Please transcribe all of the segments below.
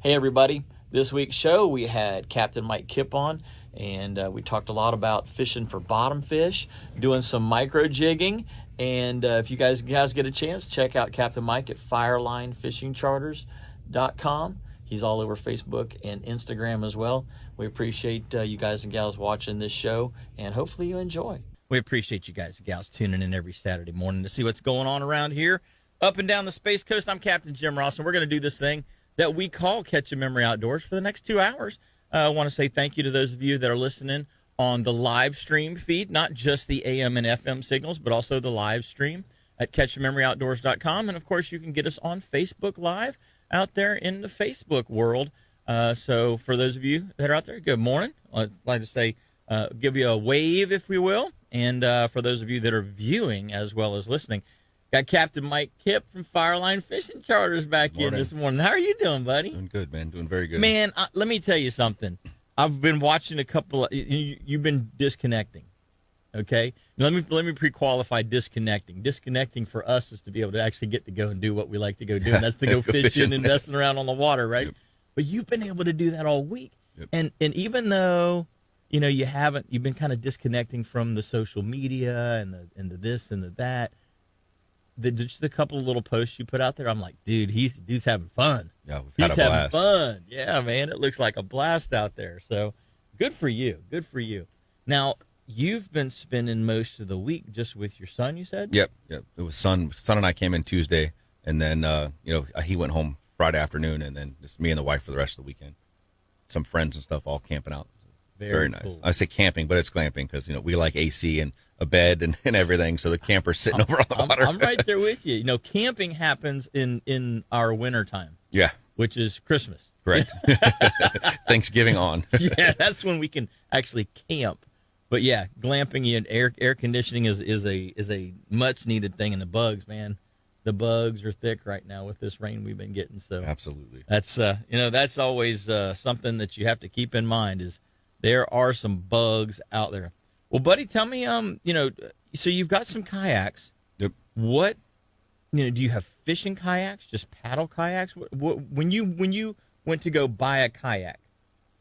Hey everybody, this week's show we had Captain Mike Kipp on, and we talked a lot about fishing for bottom fish, doing some micro jigging, and if you guys get a chance, check out Captain Mike at firelinefishingcharters.com. He's all over Facebook and Instagram as well. We appreciate you guys and gals watching this show, and hopefully you enjoy. We appreciate you guys and gals tuning in every Saturday morning to see what's going on around here, up and down the Space Coast. I'm Captain Jim Ross, and we're going to do this thing that we call Catch a Memory Outdoors for the next 2 hours. I want to say thank you to those of you that are listening on the live stream feed, not just the AM and FM signals, but also the live stream at catchamemory.outdoors.com. And, of course, you can get us on Facebook Live out there in the Facebook world. So for those of you that are out there, good morning. I'd like to say give you a wave, if we will. And for those of you that are viewing as well as listening, got Captain Mike Kipp from Fireline Fishing Charters back in this morning. How are you doing, buddy? Doing good, man. Doing very good. Man, let me tell you something. I've been watching a couple of, you've been disconnecting, okay? Let me pre-qualify disconnecting. Disconnecting for us is to be able to actually get to go and do what we like to go do, and that's to go fishing and messing around on the water, right? Yep. But you've been able to do that all week. Yep. And even though, you've been kind of disconnecting from the social media and the this and the that, just a couple of little posts you put out there, I'm like, dude's having fun. Yeah, we've had a blast. He's having fun. Yeah, man, it looks like a blast out there. So good for you. Good for you. Now, you've been spending most of the week just with your son, you said? Yep. It was son and I came in Tuesday, and then, he went home Friday afternoon, and then just me and the wife for the rest of the weekend. Some friends and stuff all camping out. Very nice. Cool. I say camping, but it's glamping because, we like AC and a bed and everything, so the camper's sitting over on the water. I'm right there with you. Camping happens in our wintertime. Yeah. Which is Christmas. Correct. Thanksgiving on. Yeah, that's when we can actually camp. But yeah, glamping and air conditioning is a much needed thing. And the bugs, man, the bugs are thick right now with this rain we've been getting. So absolutely, that's that's always something that you have to keep in mind is there are some bugs out there. Well, buddy, tell me, so you've got some kayaks. Yep. What, do you have fishing kayaks, just paddle kayaks? When you went to go buy a kayak,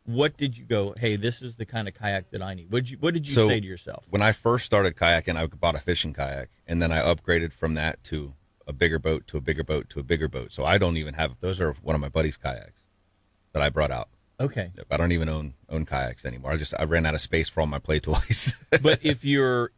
what did you go, hey, this is the kind of kayak that I need? What did you say to yourself? When I first started kayaking, I bought a fishing kayak, and then I upgraded from that to a bigger boat, to a bigger boat, to a bigger boat. So I don't even have, those are one of my buddy's kayaks that I brought out. Okay. I don't even own kayaks anymore. I ran out of space for all my play toys. But if you're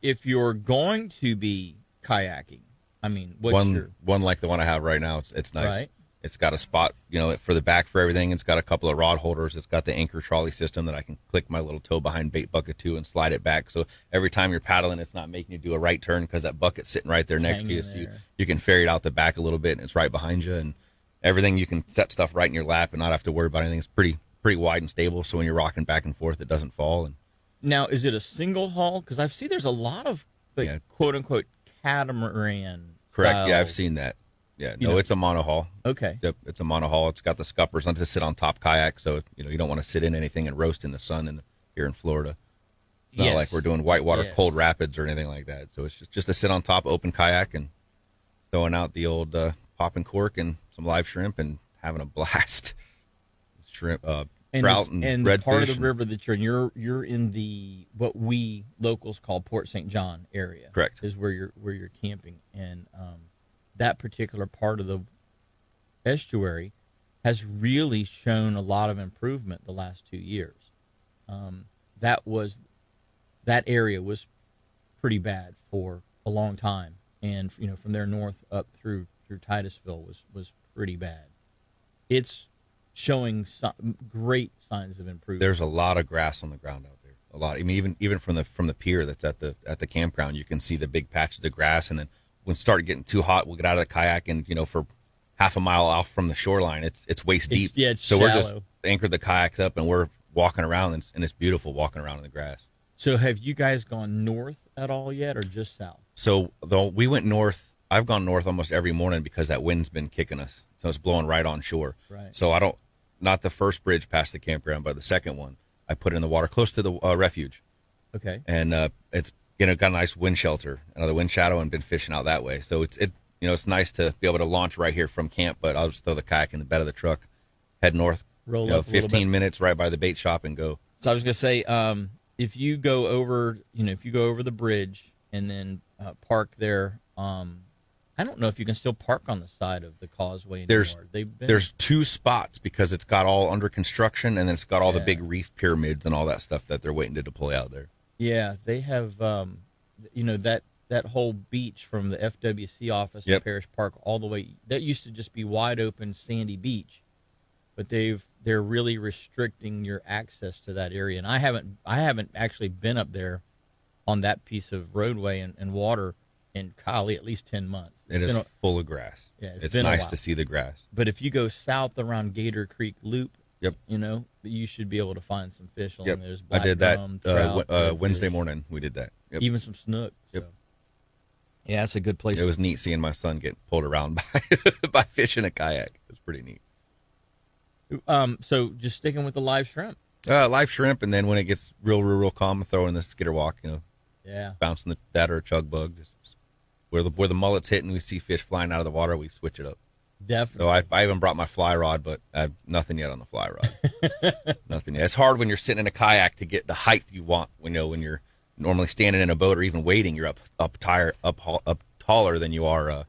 going to be kayaking, I mean, one like the one I have right now, it's nice. Right. It's got a spot, for the back for everything. It's got a couple of rod holders. It's got the anchor trolley system that I can click my little toe behind bait bucket to and slide it back. So every time you're paddling, it's not making you do a right turn because that bucket's sitting right there next to you. So you can ferry it out the back a little bit, and it's right behind you. And everything, you can set stuff right in your lap and not have to worry about anything. It's pretty wide and stable, so when you're rocking back and forth, it doesn't fall. And now, is it a single hull? Because I've seen there's a lot of quote unquote catamaran. Correct. Style. Yeah, I've seen that. Yeah, no, it's a monohull. Okay. Yep, it's a monohull. It's got the scuppers on to sit on top kayak, so you don't want to sit in anything and roast in the sun here in Florida. It's not like we're doing whitewater cold rapids or anything like that. So it's just to sit on top, open kayak, and throwing out the old popping cork and some live shrimp and having a blast. Shrimp, trout, and redfish. Part of the river that you're in the what we locals call Port St. John area. Correct. Is where you're camping, and that particular part of the estuary has really shown a lot of improvement the last 2 years. That area was pretty bad for a long time, and from there north up through Titusville was pretty bad. It's showing some great signs of improvement. There's a lot of grass on the ground out there. A lot. I mean, even from the pier that's at the campground, you can see the big patches of grass. And then when it started getting too hot, we'll get out of the kayak and for half a mile off from the shoreline, it's waist deep. It's so shallow. We're just anchored the kayaks up and we're walking around, and it's beautiful walking around in the grass. So have you guys gone north at all yet, or just south? So though we went north. I've gone north almost every morning because that wind's been kicking us. So it's blowing right on shore. Right. So not the first bridge past the campground, but the second one, I put in the water close to the refuge. Okay. And it's got a nice wind shelter, another wind shadow, and been fishing out that way. So it's nice to be able to launch right here from camp, but I'll just throw the kayak in the bed of the truck, head north, roll You know, up a little bit. 15 minutes right by the bait shop and go. So I was going to say, if you go over, if you go over the bridge and then park there, I don't know if you can still park on the side of the causeway anymore. There's 2 spots because it's got all under construction, and then it's got all the Yeah. big reef pyramids and all that stuff that they're waiting to deploy out there. Yeah, they have, that whole beach from the FWC office in Yep. Parish Park all the way. That used to just be wide open sandy beach, but they're really restricting your access to that area. And I haven't actually been up there on that piece of roadway and water in golly at least 10 months. It is full of grass. Yeah, it's been a nice while. to see the grass. But if you go south around Gator Creek Loop, Yep. you should be able to find some fish along Yep. there. There's I did that black drum, trout, Wednesday redfish, morning. We did that. Yep. even some snook. Yep. So. Yeah, that's a good place. It was neat seeing my son get pulled around by fish in a kayak. It was pretty neat. So just sticking with the live shrimp. Live shrimp, and then when it gets real calm, throw in the skitter walk. Yeah. Bouncing that or a chug bug. Just where the mullet's hitting, we see fish flying out of the water, we switch it up. Definitely. So I even brought my fly rod, but I have nothing yet on the fly rod. Nothing yet. It's hard when you're sitting in a kayak to get the height you want. When you're normally standing in a boat or even wading, you're up taller than you are,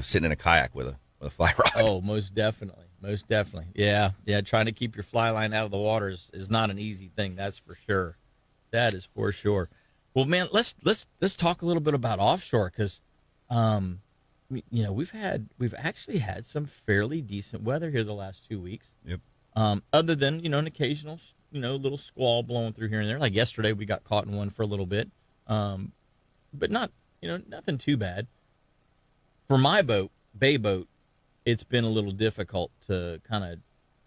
sitting in a kayak with a fly rod. Oh, most definitely. Most definitely. Yeah. Yeah. Trying to keep your fly line out of the water is not an easy thing. That's for sure. That is for sure. Well, man, let's talk a little bit about offshore because, we've actually had some fairly decent weather here the last 2 weeks. Yep. Other than, an occasional, little squall blowing through here and there. Like yesterday, we got caught in one for a little bit. But not, nothing too bad. For my boat, bay boat, it's been a little difficult to kind of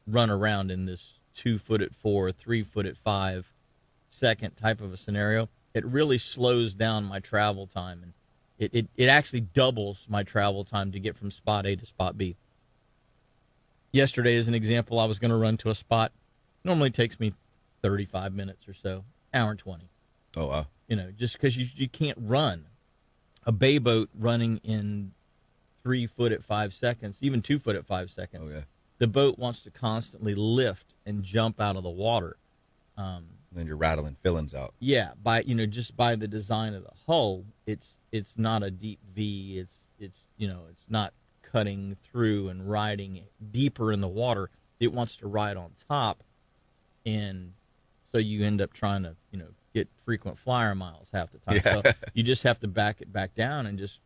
run around in this 2 foot at 4, 3 foot at 5 second type of a scenario. It really slows down my travel time, and it actually doubles my travel time to get from spot A to spot B. Yesterday, as an example, I was going to run to a spot. Normally takes me 35 minutes or so, hour and 20. Oh, wow. Just because you can't run a bay boat running in 3 foot at 5 seconds, even 2 foot at 5 seconds. Oh, yeah. The boat wants to constantly lift and jump out of the water. Then you're rattling fillings out. Yeah, just by the design of the hull, it's not a deep V. It's not cutting through and riding deeper in the water. It wants to ride on top, and so you end up trying to get frequent flyer miles half the time. Yeah. So you just have to back it back down and just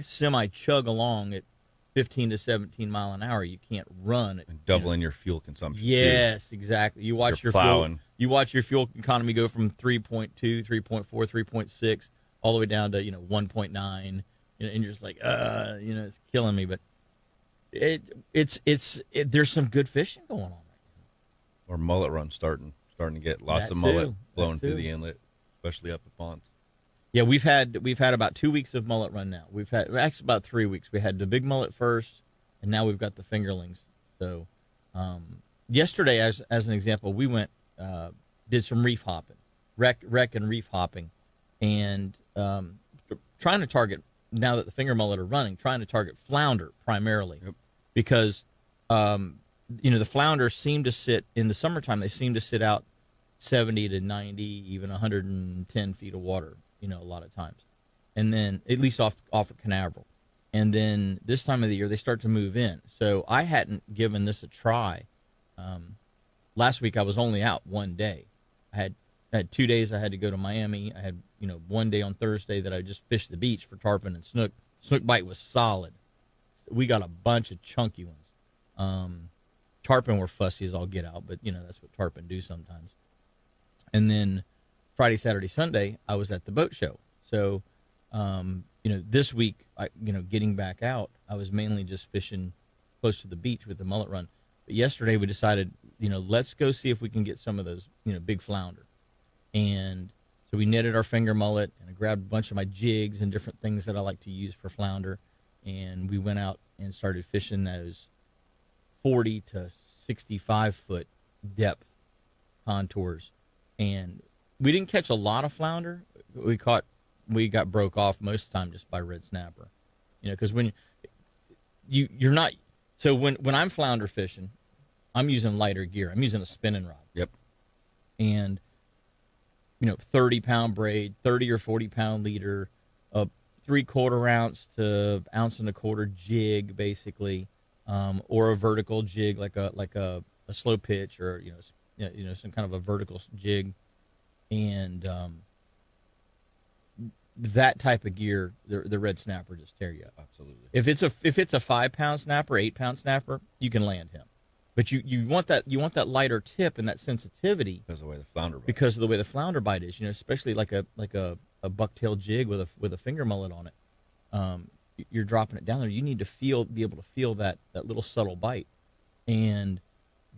semi chug along at 15 to 17 mile an hour. You can't run. And doubling your fuel consumption. Yes, exactly. You watch You're your plowing. fuel. You watch your fuel economy go from 3.2, 3.4, 3.6 all the way down to 1.9, and you're just like, it's killing me. But there's some good fishing going on right Or mullet run starting to get lots That of mullet too. blowing That through too. the inlet, especially up at ponds. Yeah, we've had about 2 weeks of mullet run now. We've had actually about 3 weeks. We had the big mullet first, and now we've got the fingerlings. So yesterday, as an example, we went did some reef hopping, wreck and reef hopping, and trying to target, now that the finger mullet are running, trying to target flounder primarily. Yep. Because the flounder seem to sit in the summertime. They seem to sit out 70 to 90, even 110 feet of water, a lot of times. And then, at least off of Canaveral. And then this time of the year, they start to move in. So I hadn't given this a try. Last week, I was only out one day. I had 2 days I had to go to Miami. I had, one day on Thursday that I just fished the beach for tarpon and snook. Snook bite was solid. We got a bunch of chunky ones. Tarpon were fussy as all get out, but, that's what tarpon do sometimes. And then Friday, Saturday, Sunday, I was at the boat show. So, this week, getting back out, I was mainly just fishing close to the beach with the mullet run. But yesterday we decided, let's go see if we can get some of those, big flounder. And so we netted our finger mullet, and I grabbed a bunch of my jigs and different things that I like to use for flounder. And we went out and started fishing those 40 to 65 foot depth contours. And we didn't catch a lot of flounder. We got broke off most of the time just by red snapper. Because when you're not, so when I'm flounder fishing, I'm using lighter gear. I'm using a spinning rod. Yep. And 30-pound braid, 30 or 40-pound leader, a 3/4 ounce to ounce and a quarter jig, basically, or a vertical jig like a slow pitch, or some kind of a vertical jig, and that type of gear, the red snapper just tear you up. Absolutely. If it's a 5-pound snapper, 8-pound snapper, you can land him. But you want that lighter tip and that sensitivity Because of the way the flounder bite. because of the way the flounder bite is, especially like a bucktail jig with a finger mullet on it. You're dropping it down there. You need to be able to feel that little subtle bite, and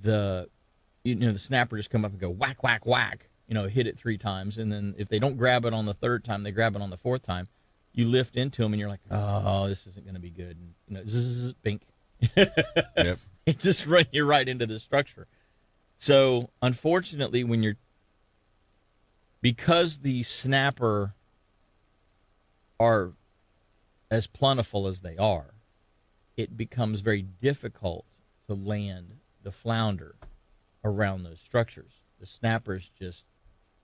the snapper just come up and go whack whack whack. Hit it 3 times, and then if they don't grab it on the 3rd time, they grab it on the 4th time. You lift into them, and you're like, oh, this isn't going to be good. And zzz, bink. Yep. It just run you right into the structure. So unfortunately, because the snapper are as plentiful as they are, it becomes very difficult to land the flounder around those structures. The snappers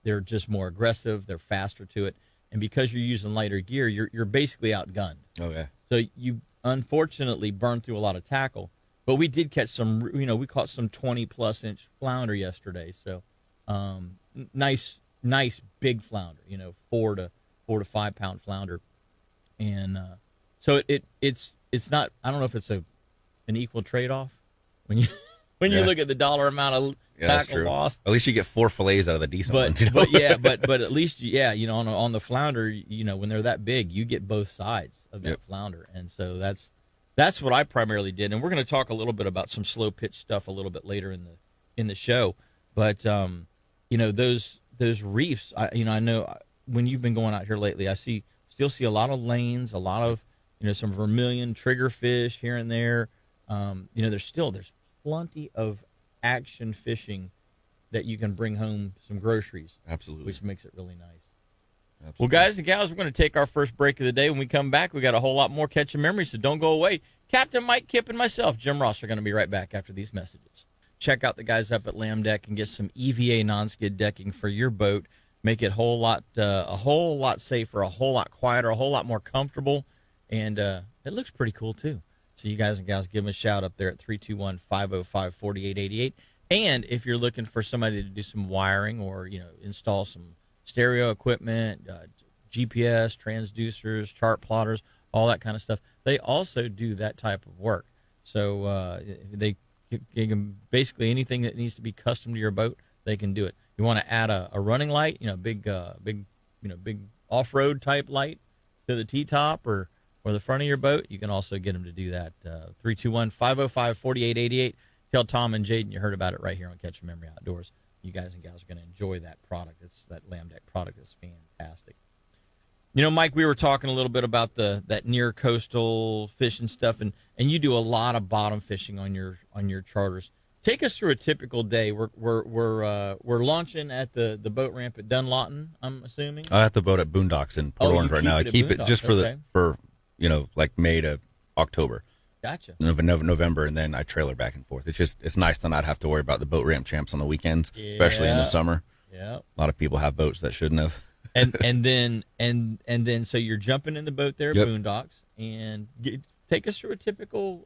they're just more aggressive, they're faster to it, and because you're using lighter gear, you're basically outgunned. Okay. So you unfortunately burn through a lot of tackle. But we did catch some, we caught some 20+ inch flounder yesterday. So nice big flounder, 4 to 5 pound flounder. And so it's not, I don't know if it's an equal trade off when you look at the dollar amount of tackle loss. At least you get 4 fillets out of the decent ones. But at least on the flounder, when they're that big, you get both sides of that flounder, and so that's what I primarily did. And we're going to talk a little bit about some slow pitch stuff a little bit later in the show. But those reefs, I know when you've been going out here lately, I still see a lot of lanes, a lot of some vermilion triggerfish here and there. There's plenty of action fishing that you can bring home some groceries. Absolutely. Which makes it really nice. Absolutely. Well, guys and gals, we're going to take our first break of the day. When we come back, we got a whole lot more catching memories, so don't go away. Captain Mike Kipp and myself, Jim Ross, are going to be right back after these messages. Check out the guys up at Lamb Deck and get some EVA non-skid decking for your boat. Make it a whole lot safer, a whole lot quieter, a whole lot more comfortable, and it looks pretty cool too. So you guys and gals, give them a shout up there at 321-505-4888. And if you're looking for somebody to do some wiring or install some stereo equipment, GPS, transducers, chart plotters, all that kind of stuff, they also do that type of work. So they can basically anything that needs to be custom to your boat, they can do it. You want to add a running light, big off-road type light to the T-top or the front of your boat, you can also get them to do that. 321-505-4888. Tell Tom and Jaden you heard about it right here on Catch a Memory Outdoors. You guys and gals are going to enjoy that product. That Lamb Deck product is fantastic. Mike, we were talking a little bit about that near coastal fishing stuff, and you do a lot of bottom fishing on your charters. Take us through a typical day. We're launching at the boat ramp at Dunlawton, I'm assuming. At the boat at Boondocks in Port Orange right now. I keep it just for like May to October. Gotcha. November, and then I trailer back and forth. It's nice to not have to worry about the boat ramp champs on the weekends, especially in the summer. Yeah. A lot of people have boats that shouldn't have. and then so you're jumping in the boat there at Boondocks, and take us through a typical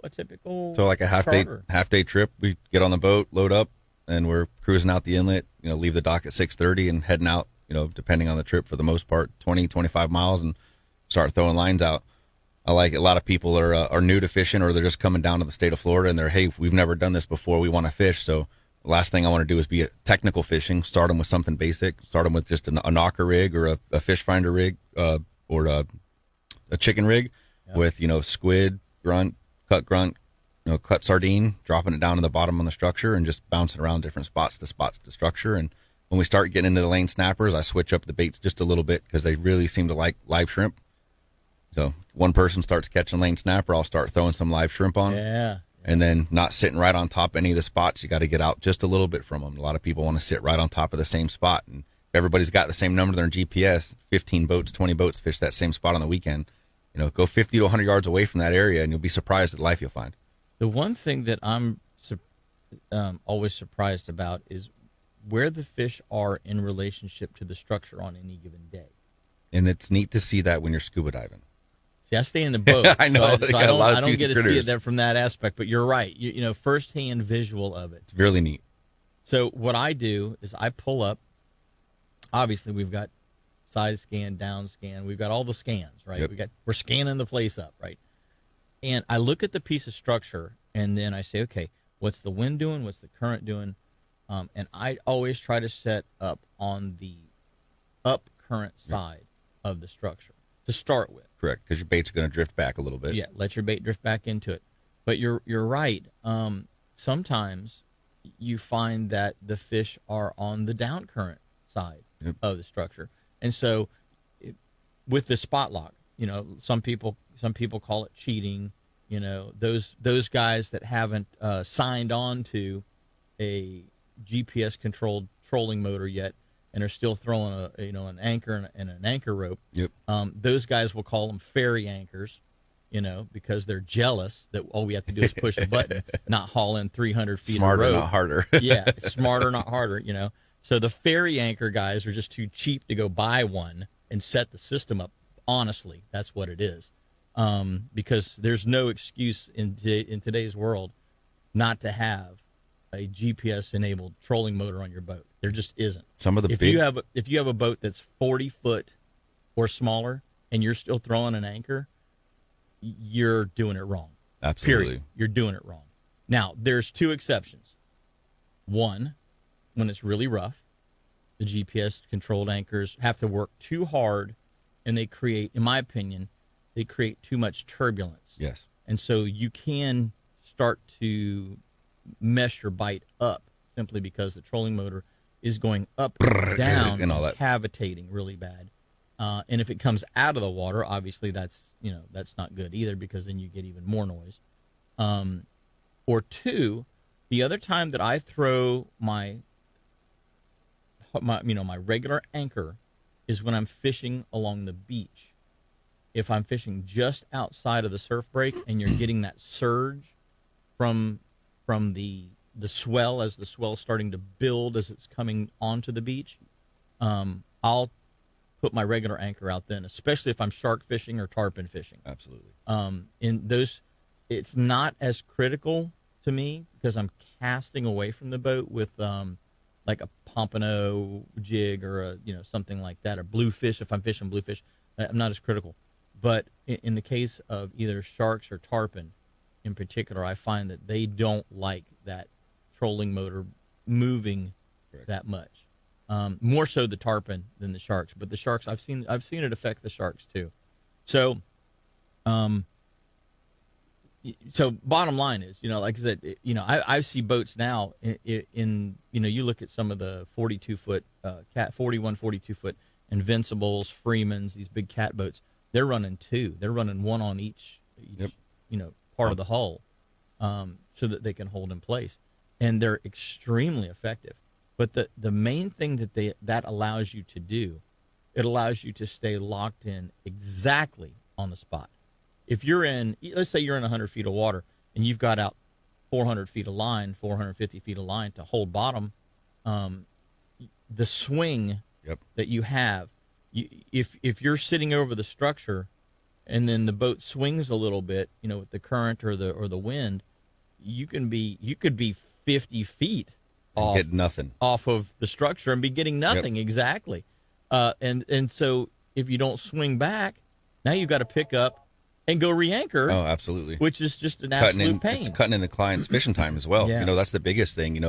So like a half day trip, we get on the boat, load up, and we're cruising out the inlet, leave the dock at 6:30 and heading out, depending on the trip, for the most part 20-25 miles, and start throwing lines out. I like it. A lot of people are new to fishing, or they're just coming down to the state of Florida, and they're, hey, we've never done this before, we want to fish. So the last thing I want to do is be technical fishing. Start them with something basic. Start them with just a knocker rig or a fish finder rig, or a chicken rig with squid, grunt, cut sardine, dropping it down to the bottom on the structure and just bouncing around different spots to structure. And when we start getting into the lane snappers, I switch up the baits just a little bit because they really seem to like live shrimp. So one person starts catching lane snapper, I'll start throwing some live shrimp on. Yeah. And then not sitting right on top of any of the spots. You got to get out just a little bit from them. A lot of people want to sit right on top of the same spot. And if everybody's got the same number on their GPS, 15 boats, 20 boats fish that same spot on the weekend. Go 50 to 100 yards away from that area, and you'll be surprised at the life you'll find. The one thing that I'm always surprised about is where the fish are in relationship to the structure on any given day. And it's neat to see that when you're scuba diving. See, I stay in the boat. I know. They got a lot of I don't toothy get to see it critters. there from that aspect, but you're right. You know, firsthand visual of it. It's really neat. So what I do is I pull up. Obviously, we've got side scan, down scan. We've got all the scans, right? Yep. We're scanning the place up, right? And I look at the piece of structure, and then I say, okay, what's the wind doing? What's the current doing? And I always try to set up on the up current side of the structure to start with. Correct, because your bait's going to drift back a little bit. Yeah, let your bait drift back into it. But you're right. Sometimes you find that the fish are on the down current side of the structure, and so with the spot lock, you know, some people call it cheating. You know, those guys that haven't signed on to a GPS controlled trolling motor yet and are still throwing an anchor and an anchor rope. Yep. Those guys will call them fairy anchors, you know, because they're jealous that all we have to do is push a button, not haul in 300 feet Smarter, of rope. not harder. Yeah, smarter, not harder, you know. So the fairy anchor guys are just too cheap to go buy one and set the system up. Honestly, that's what it is. Because there's no excuse in today's world not to have a GPS-enabled trolling motor on your boat. There just isn't. Some of the if you have a boat that's 40 foot or smaller and you're still throwing an anchor, you're doing it wrong. Absolutely. Period. You're doing it wrong. Now, there's two exceptions. One, when it's really rough, the GPS-controlled anchors have to work too hard, and they create, in my opinion, they create too much turbulence. Yes. And so you can start to mess your bite up simply because the trolling motor is going up and down and all that, cavitating really bad. And if it comes out of the water, obviously that's not good either, because then you get even more noise. Or two, the other time that I throw my regular anchor is when I'm fishing along the beach. If I'm fishing just outside of the surf break and you're getting that surge from the swell, as the swell's starting to build as it's coming onto the beach, I'll put my regular anchor out then, especially if I'm shark fishing or tarpon fishing. Absolutely. In those, it's not as critical to me because I'm casting away from the boat with like a pompano jig or something like that, or bluefish. If I'm fishing bluefish, I'm not as critical. But in the case of either sharks or tarpon in particular, I find that they don't like that trolling motor moving that much. More so the tarpon than the sharks, but the sharks, I've seen it affect the sharks too. So, so bottom line is, like I said, I see boats now in you look at some of the 42 foot, 41, 42 foot Invincibles, Freemans, these big cat boats. They're running two. They're running one on each part of the hull, so that they can hold in place, and they're extremely effective. But the main thing that allows you to do, it allows you to stay locked in exactly on the spot. If you're let's say you're in 100 feet of water and you've got out 400 feet of line, 450 feet of line to hold bottom, the swing that you have, if you're sitting over the structure and then the boat swings a little bit, with the current or the wind, you could be 50 feet off, get nothing off of the structure and be getting nothing. Exactly. And so if you don't swing back, now you've got to pick up and go re-anchor. Oh, absolutely. Which is just an absolute pain. It's cutting into clients' fishing time as well. Yeah. That's the biggest thing.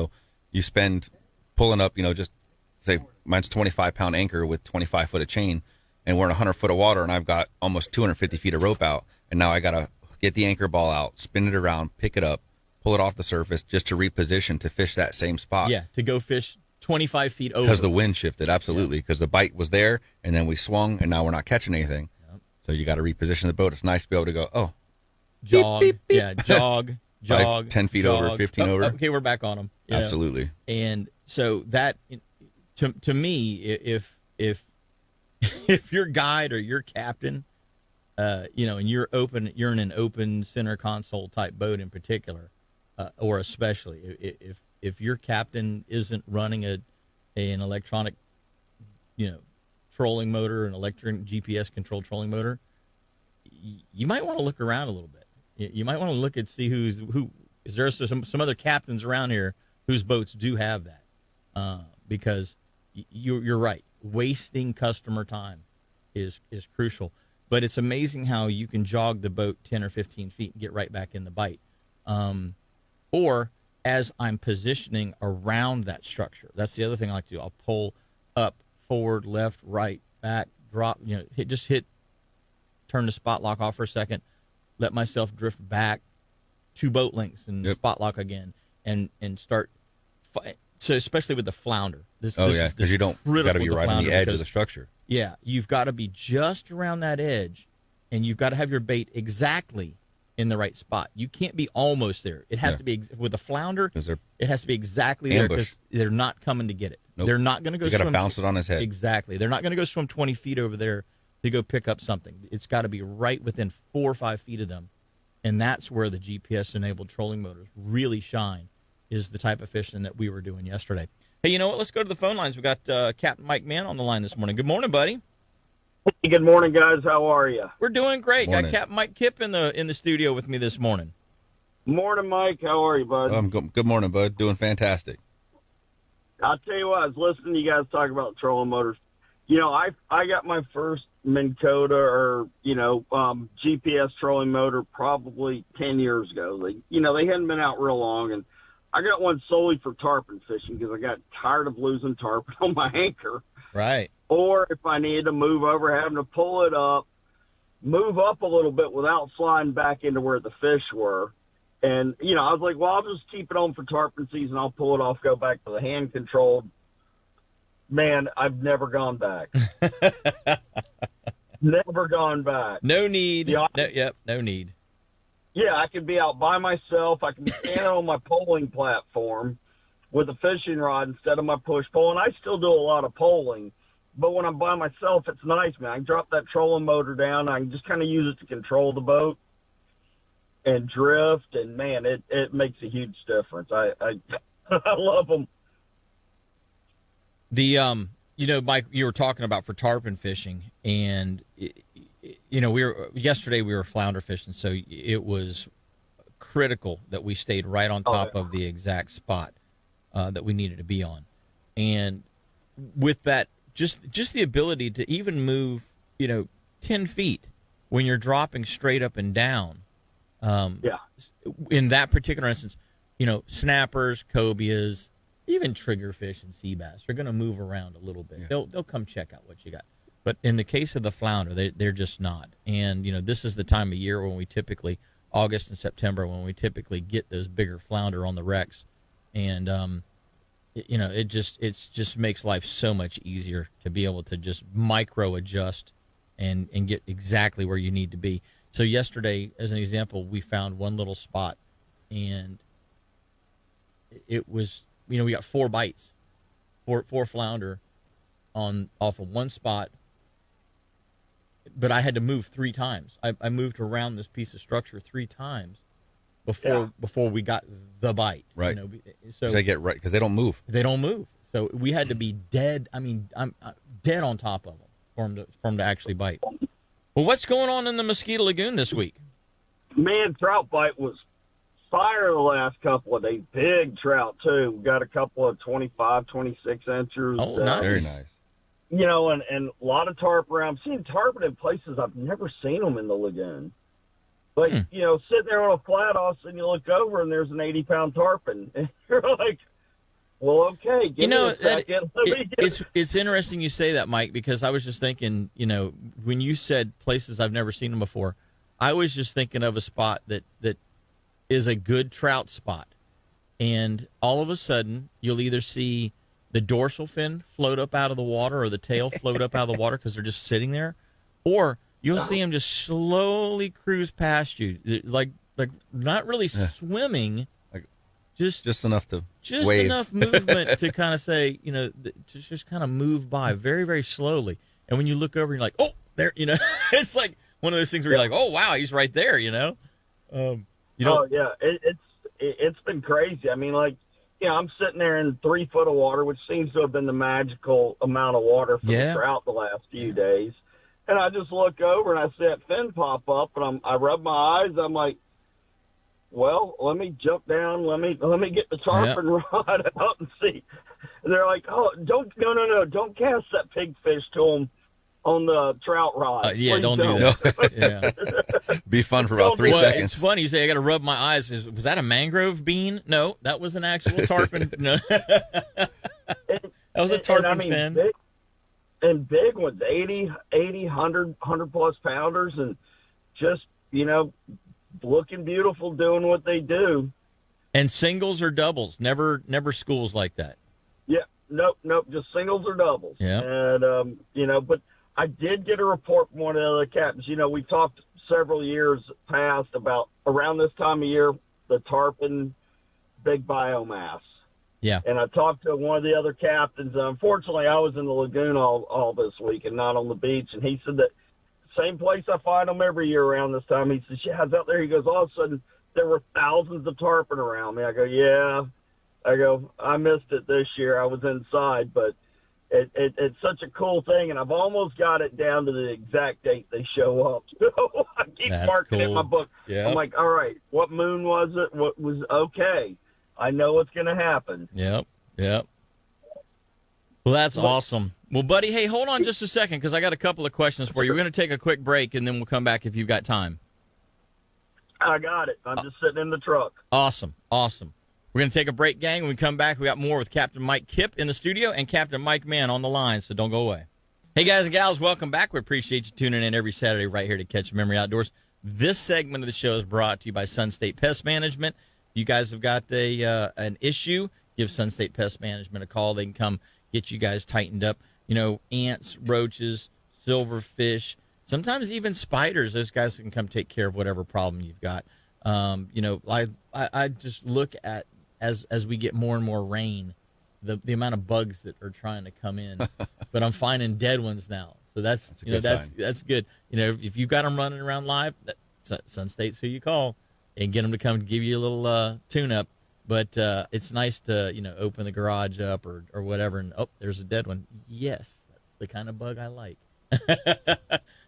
You spend pulling up, just say mine's 25-pound anchor with 25 foot of chain, and we're in 100 foot of water, and I've got almost 250 feet of rope out, and now I got to get the anchor ball out, spin it around, pick it up, pull it off the surface just to reposition to fish that same spot. Yeah, to go fish 25 feet over. Because the wind shifted, absolutely. Because the bite was there, and then we swung, and now we're not catching anything. Yep. So you got to reposition the boat. It's nice to be able to go, jog, beep, beep, beep. yeah, jog, 10 feet jog. over, 15 over. Okay, we're back on them. Absolutely. And so that, to me, if if your guide or your captain, and you're in an open center console type boat in particular, or especially if your captain isn't running an electronic, trolling motor, an electric GPS controlled trolling motor, you might want to look around a little bit. You might want to look and see who is there some other captains around here whose boats do have that, because you're right. Wasting customer time is crucial. But it's amazing how you can jog the boat 10 or 15 feet and get right back in the bite. Or as I'm positioning around that structure, that's the other thing I like to do. I'll pull up, forward, left, right, back, drop, turn the spot lock off for a second, let myself drift back 2 boat lengths and spot lock again and start. So especially with the flounder. Because you got to be right on the edge of the structure. Yeah, you've got to be just around that edge, and you've got to have your bait exactly in the right spot. You can't be almost there. It has to be with a flounder. It has to be exactly there because they're not coming to get it. Nope. They're not going to go. You got to bounce it on his head. Exactly. They're not going to go swim 20 feet over there to go pick up something. It's got to be right within 4 or 5 feet of them, and that's where the GPS-enabled trolling motors really shine. Is the type of fishing that we were doing yesterday. Hey, you know what? Let's go to the phone lines. We got Captain Mike Mann on the line this morning. Good morning, buddy. Hey, good morning, guys. How are you? We're doing great. Morning. Got Captain Mike Kipp in the studio with me this morning. Morning, Mike. How are you, bud? Good morning, bud. Doing fantastic. I'll tell you what, I was listening to you guys talk about trolling motors. I got my first Minn Kota or, GPS trolling motor probably 10 years ago. They hadn't been out real long, and I got one solely for tarpon fishing because I got tired of losing tarpon on my anchor. Right. Or if I needed to move over, having to pull it up, move up a little bit without sliding back into where the fish were. And, I was like, well, I'll just keep it on for tarpon season. I'll pull it off, go back to the hand-controlled. Man, I've never gone back. Never gone back. No need. No need. Yeah, I could be out by myself. I can be standing on my poling platform with a fishing rod instead of my push pole, and I still do a lot of poling. But when I'm by myself, it's nice, man. I can drop that trolling motor down. I can just kind of use it to control the boat and drift, and, man, it makes a huge difference. I I love them. Mike, you were talking about for tarpon fishing, and yesterday we were flounder fishing, so it was critical that we stayed right on top of the exact spot that we needed to be on. And with that, just the ability to even move, 10 feet when you're dropping straight up and down. In that particular instance, snappers, cobias, even triggerfish and sea bass are going to move around a little bit. Yeah. They'll come check out what you got. But in the case of the flounder, they're just not. And, this is the time of year when we typically, August and September, when we typically get those bigger flounder on the wrecks. And, it just makes life so much easier to be able to just micro adjust and get exactly where you need to be. So yesterday, as an example, we found one little spot, and it was, we got 4 bites, four flounder off of one spot. But I had to move 3 times. I moved around this piece of structure 3 times before we got the bite. Right. So they get right because they don't move. They don't move. So we had to be dead. I'm dead on top of them for them to actually bite. Well, what's going on in the Mosquito Lagoon this week? Man, trout bite was fire the last couple of days. Big trout, too. We got a couple of 25, 26 inchers. Oh, nice. Very nice. And a lot of tarpon. I'm seeing tarpon in places I've never seen them in the lagoon. Like, sitting there on a flat, all of a sudden you look over and there's an 80-pound tarpon. And you're like, well, okay. Give me a second. It's interesting you say that, Mike, because I was just thinking, when you said places I've never seen them before, I was just thinking of a spot that is a good trout spot. And all of a sudden, you'll either see the dorsal fin float up out of the water or the tail float up out of the water because they're just sitting there, or you'll see them just slowly cruise past you, like not really swimming, like just enough to wave. Enough movement to kind of say, just kind of move by very, very slowly. And when you look over, you're like, oh, there, it's like one of those things where you're like, oh wow, he's right there, Oh yeah, it's been crazy. I mean, like, I'm sitting there in 3 foot of water, which seems to have been the magical amount of water for the trout the last few days. And I just look over and I see that fin pop up, and I rub my eyes. I'm like, well, let me jump down. Let me get the tarpon rod out and see. And they're like, oh, don't cast that pigfish to them on the trout rod. Yeah, Please don't do that. Yeah. Be fun for about 3 seconds. It's funny you say I got to rub my eyes. Was that a mangrove bean? No, that was an actual tarpon. No, that was a tarpon fin. Big ones, 80, 100 plus pounders, and just, looking beautiful, doing what they do. And singles or doubles? Never schools like that. Yeah, nope, just singles or doubles. Yeah. And, but I did get a report from one of the other captains. We talked several years past about around this time of year, the tarpon big biomass. Yeah. And I talked to one of the other captains. Unfortunately, I was in the lagoon all this week and not on the beach. And he said that same place I find them every year around this time. He says, yeah, I was out there. He goes, all of a sudden, there were thousands of tarpon around me. I go, yeah. I missed it this year. I was inside, but it's such a cool thing, and I've almost got it down to the exact date they show up. So I keep marking it in my book. Yep. I'm like, all right, what moon was it? What was okay? I know what's going to happen. Yep. Well, that's awesome. Well, buddy, hey, hold on just a second because I got a couple of questions for you. We're going to take a quick break, and then we'll come back if you've got time. I got it. I'm just sitting in the truck. Awesome. We're going to take a break, gang. When we come back, we got more with Captain Mike Kipp in the studio and Captain Mike Mann on the line, so don't go away. Hey, guys and gals, welcome back. We appreciate you tuning in every Saturday right here to Catch Memory Outdoors. This segment of the show is brought to you by Sun State Pest Management. If you guys have got an issue, give Sun State Pest Management a call. They can come get you guys tightened up. Ants, roaches, silverfish, sometimes even spiders. Those guys can come take care of whatever problem you've got. I just look at, as we get more and more rain, the amount of bugs that are trying to come in, but I'm finding dead ones now. So that's good. If you've got them running around live, Sun State's who you call and get them to come give you a little tune-up. But it's nice to open the garage up or whatever, and there's a dead one. Yes, that's the kind of bug I like.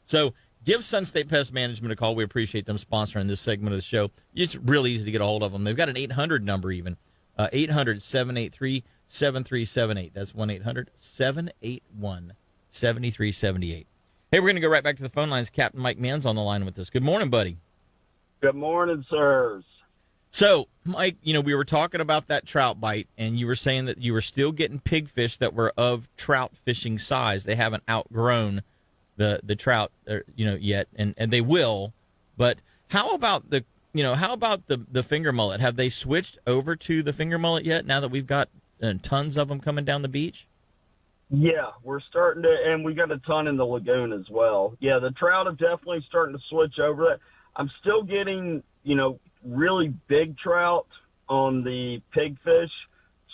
So give Sun State Pest Management a call. We appreciate them sponsoring this segment of the show. It's real easy to get a hold of them. They've got an 800 number even, 800-783-7378. That's 1-800-781-7378. Hey, we're going to go right back to the phone lines. Captain Mike Mann's on the line with us. Good morning, buddy. Good morning, sirs. So, Mike, we were talking about that trout bite, and you were saying that you were still getting pigfish that were of trout fishing size. They haven't outgrown the trout, yet, and they will. But how about the finger mullet? Have they switched over to the finger mullet yet? Now that we've got tons of them coming down the beach. Yeah, we're starting to, and we got a ton in the lagoon as well. Yeah, the trout are definitely starting to switch over. That I'm still getting, really big trout on the pigfish,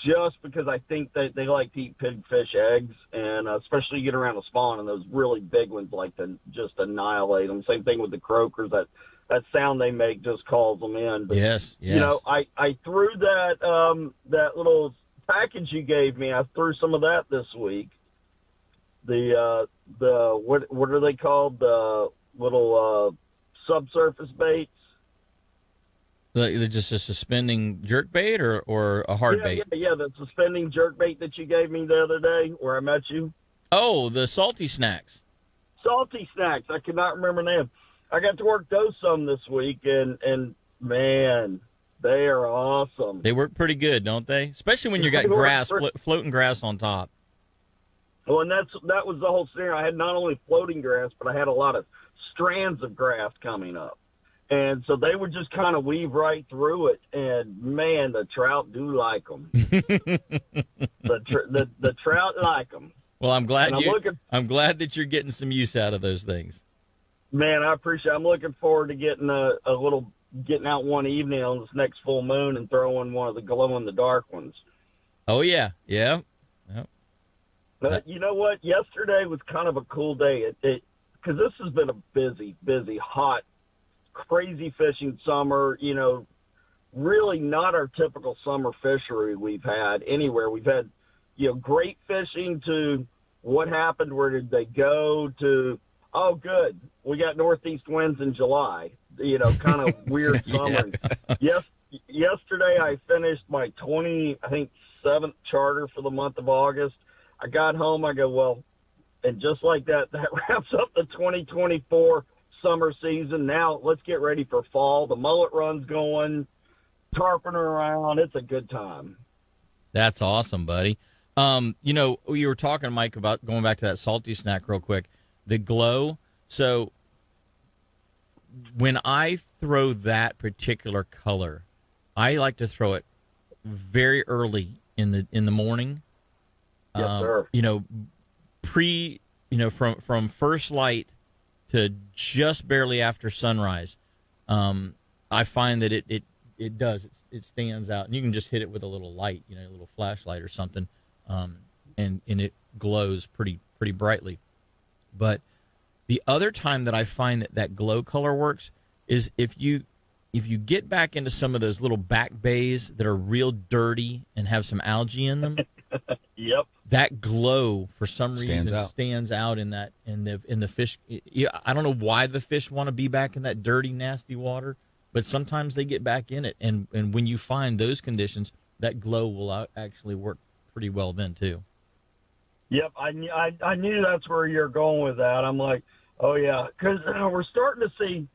just because I think that they like to eat pigfish eggs, and especially you get around the spawn, and those really big ones like to just annihilate them. Same thing with the croakers. That sound they make just calls them in. But, yes. I threw that little package you gave me. I threw some of that this week. The what are they called? The little subsurface baits. Just a suspending jerk bait or a hard bait? Yeah, the suspending jerk bait that you gave me the other day where I met you. Oh, the salty snacks. Salty snacks. I cannot remember them. I got to work those some this week, and man, they are awesome. They work pretty good, don't they? Especially when you got grass, floating grass on top. Well, and that was the whole scenario. I had not only floating grass, but I had a lot of strands of grass coming up. And so they would just kind of weave right through it, and man, the trout do like them. the trout like them. Well, I'm glad I'm glad that you're getting some use out of those things. Man, I appreciate it. I'm looking forward to getting getting out one evening on this next full moon and throwing one of the glow in the dark ones. Oh yeah. Yep. But you know what? Yesterday was kind of a cool day. Because this has been a busy, hot, crazy fishing summer. really not our typical summer fishery we've had anywhere. We've had, great fishing to what happened, where did they go, to, oh, good, we got northeast winds in July, kind of weird summer. Yes, yesterday I finished my 27th charter for the month of August. I got home, I go, well, and just like that wraps up the 2024 summer season. Now let's get ready for fall. The mullet run's going, tarping around. It's a good time. That's awesome, buddy. You were talking, Mike, about going back to that salty snack real quick, the glow. So when I throw that particular color, I like to throw it very early in the morning. Yes, sir. From first light to just barely after sunrise. I find that it does. It stands out, and you can just hit it with a little light, a little flashlight or something, and it glows pretty brightly. But the other time that I find that glow color works is if you get back into some of those little back bays that are real dirty and have some algae in them. Yep. That glow for some reason stands out in the fish. I don't know why the fish want to be back in that dirty, nasty water, but sometimes they get back in it. And when you find those conditions, that glow will actually work pretty well then too. Yep, I knew that's where you're going with that. I'm like, oh yeah, because we're starting to see,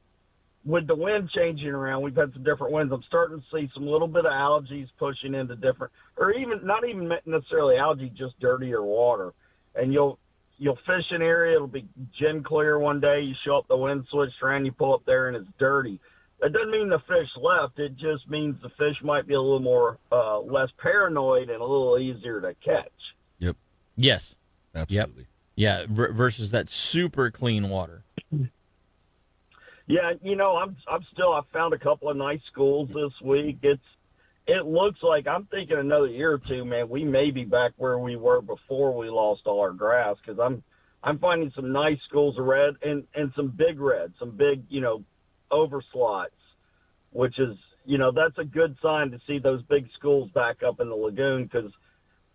with the wind changing around, we've had some different winds. I'm starting to see some little bit of algae pushing into different, or even not even necessarily algae, just dirtier water. And you'll fish an area, it'll be gin clear one day. You show up, the wind switched around, you pull up there, and it's dirty. That doesn't mean the fish left. It just means the fish might be a little more less paranoid and a little easier to catch. Yep. Yes. Absolutely. Yep. Yeah. Versus that super clean water. Yeah, I found a couple of nice schools this week. It looks like, I'm thinking another year or two, man, we may be back where we were before we lost all our grass, because I'm finding some nice schools of red and some big red, some big, overslots, which is, that's a good sign to see those big schools back up in the lagoon, because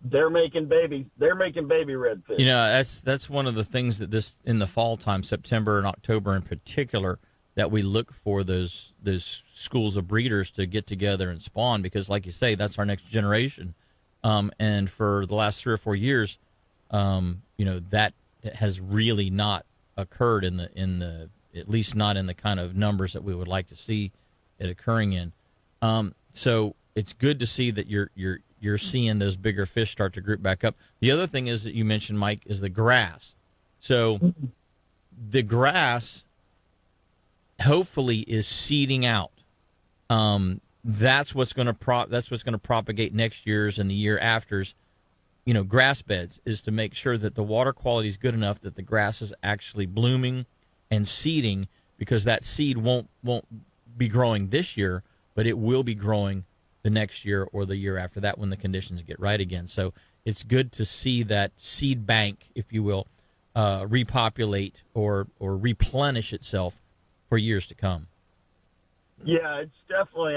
they're making baby redfish. That's one of the things that this, in the fall time, September and October in particular, that we look for those schools of breeders to get together and spawn, because like you say, that's our next generation. And for the last 3 or 4 years, that has really not occurred in the at least not in the kind of numbers that we would like to see it occurring in. So it's good to see that you're seeing those bigger fish start to group back up. The other thing is that you mentioned, Mike, is the grass. So the grass hopefully is seeding out. That's what's going to propagate next year's and the year after's, grass beds, is to make sure that the water quality is good enough that the grass is actually blooming and seeding, because that seed won't be growing this year, but it will be growing the next year or the year after that when the conditions get right again. So it's good to see that seed bank, if you will, repopulate or replenish itself for years to come. Yeah, it's definitely,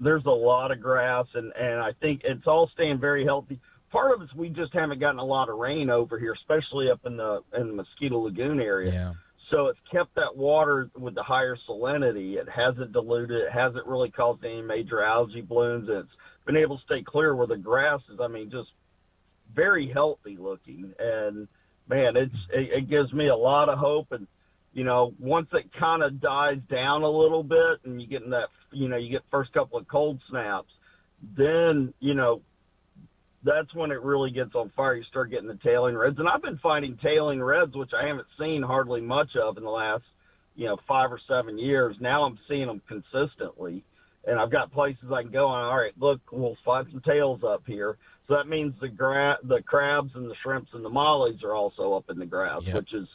there's a lot of grass, and I think it's all staying very healthy. Part of it's we just haven't gotten a lot of rain over here, especially up in the Mosquito Lagoon area. Yeah. So it's kept that water with the higher salinity. It hasn't diluted. It hasn't really caused any major algae blooms. And it's been able to stay clear where the grass is, just very healthy looking. And, man, it gives me a lot of hope. And, once it kind of dies down a little bit and you get in that, you get first couple of cold snaps, then, that's when it really gets on fire. You start getting the tailing reds. And I've been finding tailing reds, which I haven't seen hardly much of in the last, 5 or 7 years. Now I'm seeing them consistently. And I've got places I can go on. All right, look, we'll find some tails up here. So that means the crabs and the shrimps and the mollies are also up in the grass, Yep. which is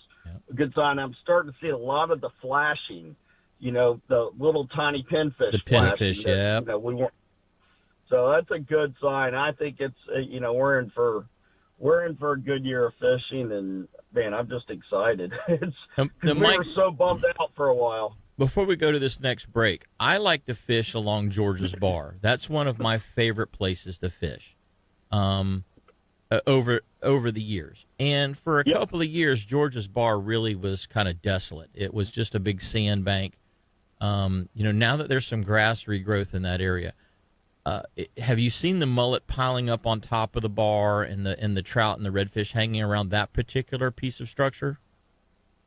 a good sign. I'm starting to see a lot of the flashing, the little tiny pinfish. The pinfish, yeah. So that's a good sign. I think it's, we're in for a good year of fishing, and man, I'm just excited. We were so bummed out for a while. before we go to this next break, I like to fish along George's Bar. That's one of my favorite places to fish. Over the years, and for a couple of years, George's Bar really was kind of desolate. It was just a big sandbank. Now that there's some grass regrowth in that area, have you seen the mullet piling up on top of the bar, and the trout and the redfish hanging around that particular piece of structure?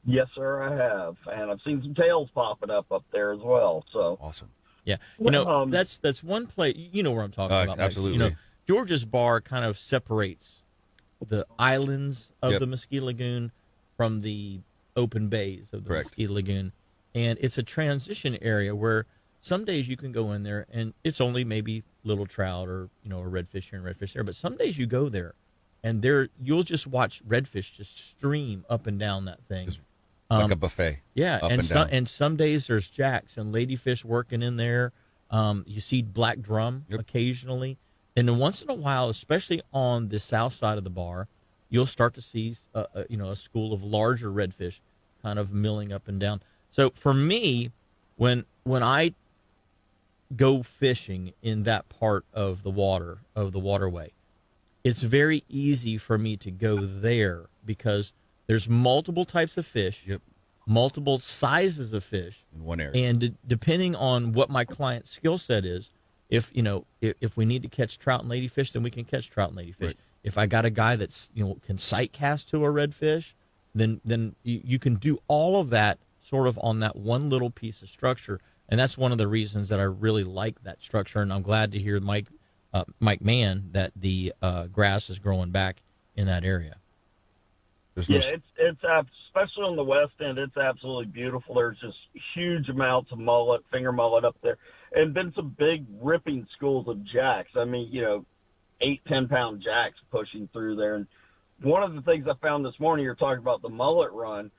Yes, sir, I have, and I've seen some tails popping up there as well. So awesome. Yeah, that's one place. You know where I'm talking about. Absolutely. Mike. George's Bar kind of separates the islands of the Mesquite Lagoon from the open bays of the Mesquite Lagoon. And it's a transition area where some days you can go in there and it's only maybe little trout or, a redfish here and redfish there. But some days you go there and you'll just watch redfish just stream up and down that thing. Just like a buffet. Yeah. Up and down. And some days there's jacks and ladyfish working in there. You see black drum occasionally. And then once in a while, especially on the south side of the bar, you'll start to see, a school of larger redfish kind of milling up and down. So for me, when I go fishing in that part of the waterway, it's very easy for me to go there because there's multiple types of fish, multiple sizes of fish in one area, and depending on what my client's skill set is. If we need to catch trout and ladyfish, then we can catch trout and ladyfish. Right. If I got a guy that's can sight cast to a redfish, then you can do all of that sort of on that one little piece of structure, and that's one of the reasons that I really like that structure. And I'm glad to hear Mike Mann that the grass is growing back in that area. It's especially on the west end. It's absolutely beautiful. There's just huge amounts of mullet, finger mullet up there. And been some big ripping schools of jacks. I mean, 8-10 pound jacks pushing through there. And one of the things I found this morning, you're talking about the mullet run.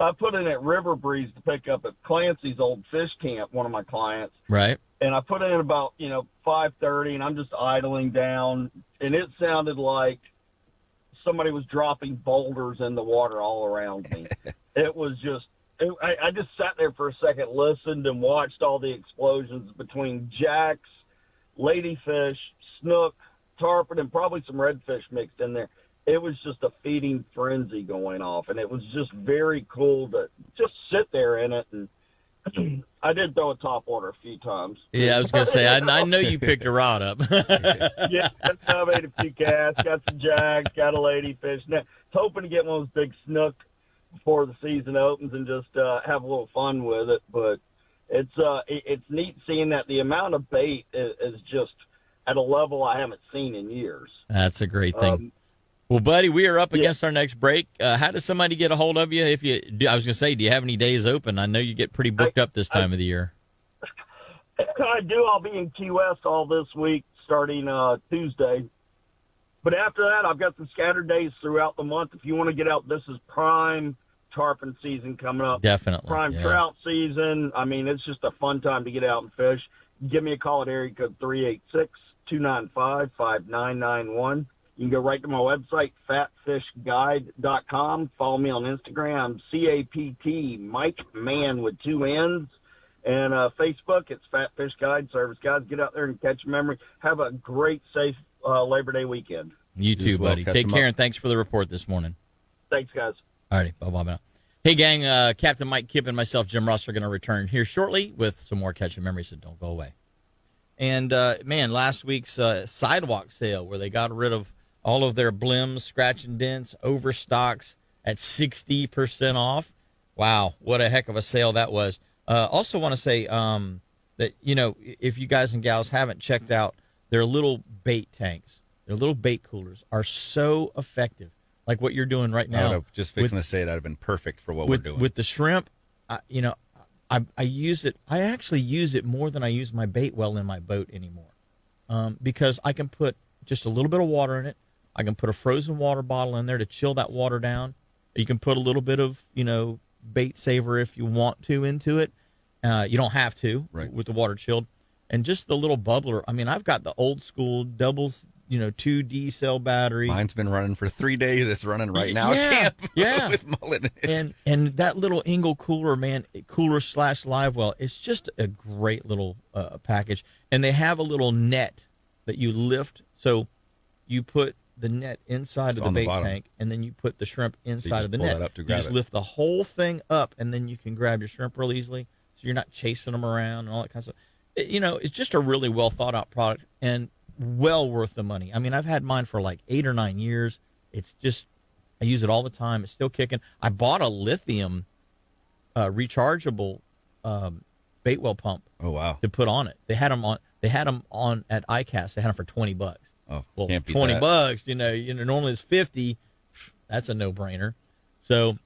I put in at River Breeze to pick up at Clancy's old fish camp, one of my clients. Right. And I put in about, 5:30, and I'm just idling down. And it sounded like somebody was dropping boulders in the water all around me. It was just, I just sat there for a second, listened, and watched all the explosions between jacks, ladyfish, snook, tarpon, and probably some redfish mixed in there. It was just a feeding frenzy going off, and it was just very cool to just sit there in it. And I did throw a top water a few times. Yeah, I was going to say, I know you picked a rod up. Yeah, I made a few casts, got some jacks, got a ladyfish. Now, hoping to get one of those big snook before the season opens and just have a little fun with it. But it's neat seeing that the amount of bait is just at a level I haven't seen in years. That's a great thing. Well, buddy, we are up against our next break. How does somebody get a hold of you? I was going to say, do you have any days open? I know you get pretty booked up this time of the year. I do. I'll be in Key West all this week starting Tuesday. But after that, I've got some scattered days throughout the month. If you want to get out, this is prime tarpon season coming up. Definitely. Prime trout season. I mean, it's just a fun time to get out and fish. Give me a call at area code 386-295-5991. You can go right to my website, fatfishguide.com. Follow me on Instagram, CAPT, Mike Mann with 2 N's. And Facebook, it's Fat Fish Guide, Service Guides. Get out there and catch a memory. Have a great, safe Labor Day weekend. You too, buddy. Take care, and thanks for the report this morning. Thanks, guys. All righty. Bye-bye now. Hey, gang, Captain Mike Kipp and myself, Jim Ross, are going to return here shortly with some more Catching Memories, so don't go away. And, last week's sidewalk sale where they got rid of all of their blims, scratch and dents, overstocks at 60% off. Wow, what a heck of a sale that was. Also want to say that, if you guys and gals haven't checked out their little bait tanks, their little bait coolers are so effective. Like what you're doing right now. I was just fixing to say that would have been perfect for what we're doing. With the shrimp, I use it. I actually use it more than I use my bait well in my boat anymore, because I can put just a little bit of water in it. I can put a frozen water bottle in there to chill that water down. You can put a little bit of, bait saver if you want to into it. You don't have to with the water chilled. And just the little bubbler. I mean, I've got the old school double 2 D cell battery. Mine's been running for 3 days. It's running right now. Yeah, Camp yeah. with mullet in it. And that little Engel cooler, man, cooler/live well, it's just a great little package. And they have a little net that you lift, so you put the net inside It's of the on the bait bottom. tank, and then you put the shrimp inside just of the pull net. that up to You grab just it. lift the whole thing up, and then you can grab your shrimp real easily, so you're not chasing them around and all that kind of stuff. It's just a really well thought out product and well worth the money. I mean, I've had mine for like 8 or 9 years. It's just, I use it all the time. It's still kicking. I bought a lithium rechargeable bait well pump Oh, wow. to put on it. They had them on at ICAST. They had them for $20. Oh, Well, can't beat $20, that. normally it's 50. That's a no-brainer. So,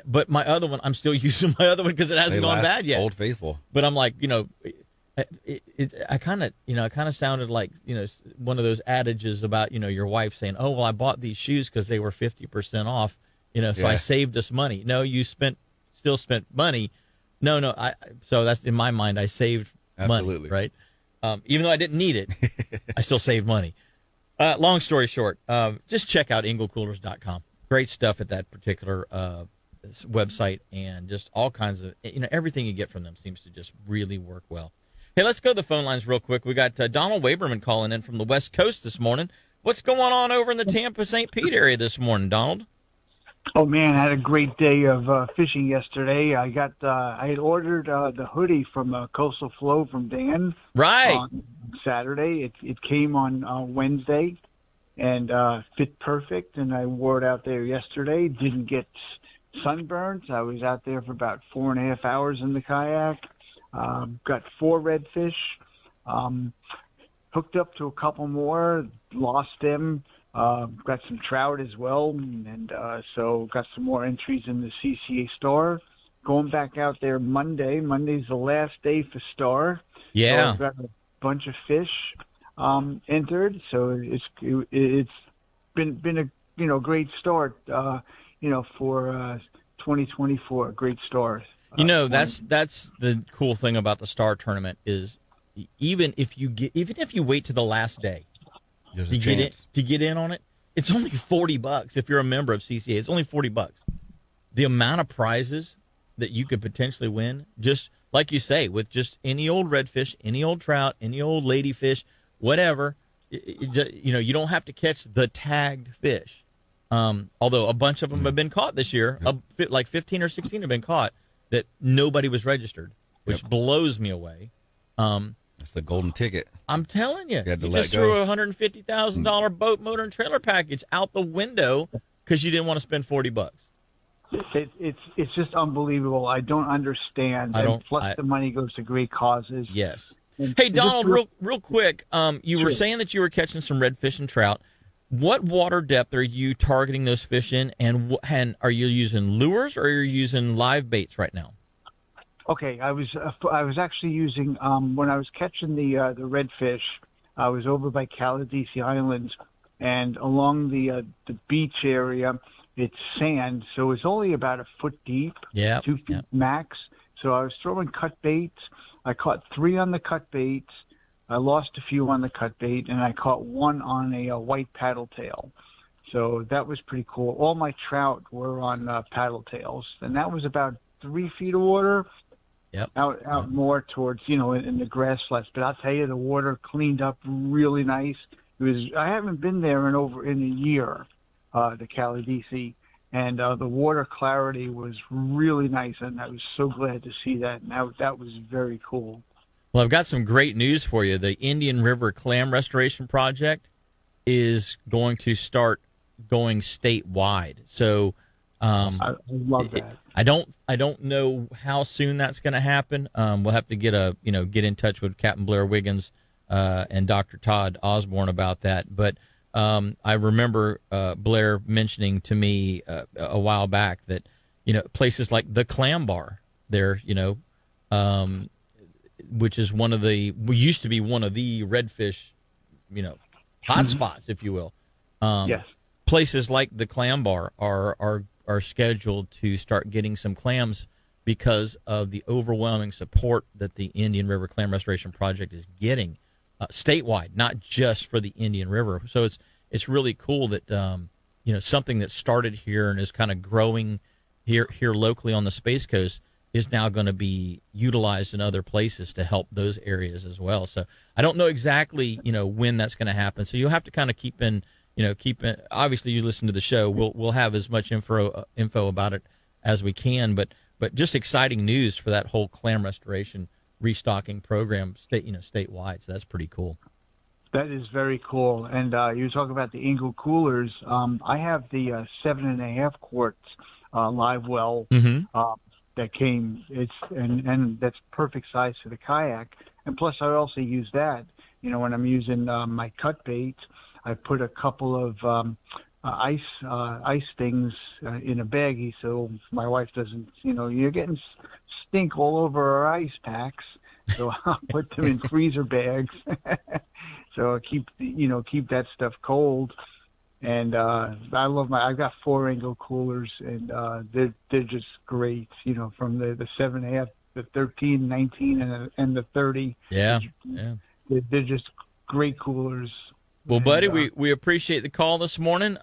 but my other one, I'm still using my other one because it hasn't They gone last bad yet. Old Faithful. But I'm like, I kind of sounded like, one of those adages about, your wife saying, "Oh, well, I bought these shoes because they were 50% off, so I Yeah. saved us money." No, you still spent money. No, so that's in my mind, I saved Absolutely. money, right? Even though I didn't need it, I still saved money. Long story short, just check out engelcoolers.com. Great stuff at that particular website, and just all kinds of, everything you get from them seems to just really work well. Hey, let's go to the phone lines real quick. We got Donald Waberman calling in from the West Coast this morning. What's going on over in the Tampa, St. Pete area this morning, Donald? Oh man, I had a great day of fishing yesterday. I had ordered the hoodie from Coastal Flow from Dan Right. on Saturday. It came on Wednesday and fit perfect, and I wore it out there yesterday. Didn't get sunburns. I was out there for about 4.5 hours in the kayak. Got 4 redfish. Hooked up to a couple more. Lost them. Got some trout as well, and so got some more entries in the CCA store. Going back out there Monday. Monday's the last day for Star. Yeah. So I've got a bunch of fish entered. So it's been a great start. For 2024. Great start. That's the cool thing about the Star Tournament is even if you wait to the last day There's to a chance. get in on it, it's only $40 if you're a member of CCA. It's only $40. The amount of prizes that you could potentially win, just like you say, with just any old redfish, any old trout, any old ladyfish, whatever. You don't have to catch the tagged fish. Although a bunch of them have been caught this year, like 15 or 16 have been caught that nobody was registered, which blows me away. That's the golden ticket. I'm telling you, had to you let just go. threw a $150,000 boat, motor, and trailer package out the window because you didn't want to spend $40. It's just unbelievable. I don't understand. Plus, the money goes to great causes. Yes. And Hey, Donald, just real quick, you were saying that you were catching some redfish and trout. What water depth are you targeting those fish in, and are you using lures or are you using live baits right now? Okay, I was actually using when I was catching the redfish. I was over by Caladesi Islands, and along the beach area, it's sand, so it's only about a foot deep, 2 feet max. So I was throwing cut baits. I caught 3 on the cut baits. I lost a few on the cut bait, and I caught 1 on a white paddle tail. So that was pretty cool. All my trout were on paddle tails, and that was about 3 feet of water. Yep. Out more towards, in the grass flats. But I'll tell you, the water cleaned up really nice. I haven't been there in a year, the Caladesi, and the water clarity was really nice, and I was so glad to see that. And that was very cool. Well, I've got some great news for you. The Indian River Clam Restoration Project is going to start going statewide. So I love that. I don't know how soon that's going to happen. We'll have to get in touch with Captain Blair Wiggins and Dr. Todd Osborne about that. But I remember Blair mentioning to me a while back that places like the Clam Bar there, which is used to be one of the redfish, hot spots, if you will. Yes. Places like the Clam Bar are scheduled to start getting some clams because of the overwhelming support that the Indian River Clam Restoration Project is getting statewide, not just for the Indian River. So it's really cool that something that started here and is kind of growing here locally on the Space Coast is now going to be utilized in other places to help those areas as well. So I don't know exactly when that's going to happen. So you'll have to kind of keep in. Obviously, you listen to the show. We'll have as much info about it as we can. But just exciting news for that whole clam restoration restocking program statewide. So that's pretty cool. That is very cool. And you were talking about the Ingle coolers. I have the 7.5 quarts live well that came. And that's perfect size for the kayak. And plus, I also use that. When I'm using my cut bait, I put a couple of ice things in a baggie so my wife doesn't. You're getting stink all over our ice packs. So I'll put them in freezer bags. So I keep that stuff cold. And I love I've got 4 Ingle coolers, and they're just great. From the 7.5, the 13, 19, and the 30. Yeah. They're just great coolers. Well, buddy, we appreciate the call this morning.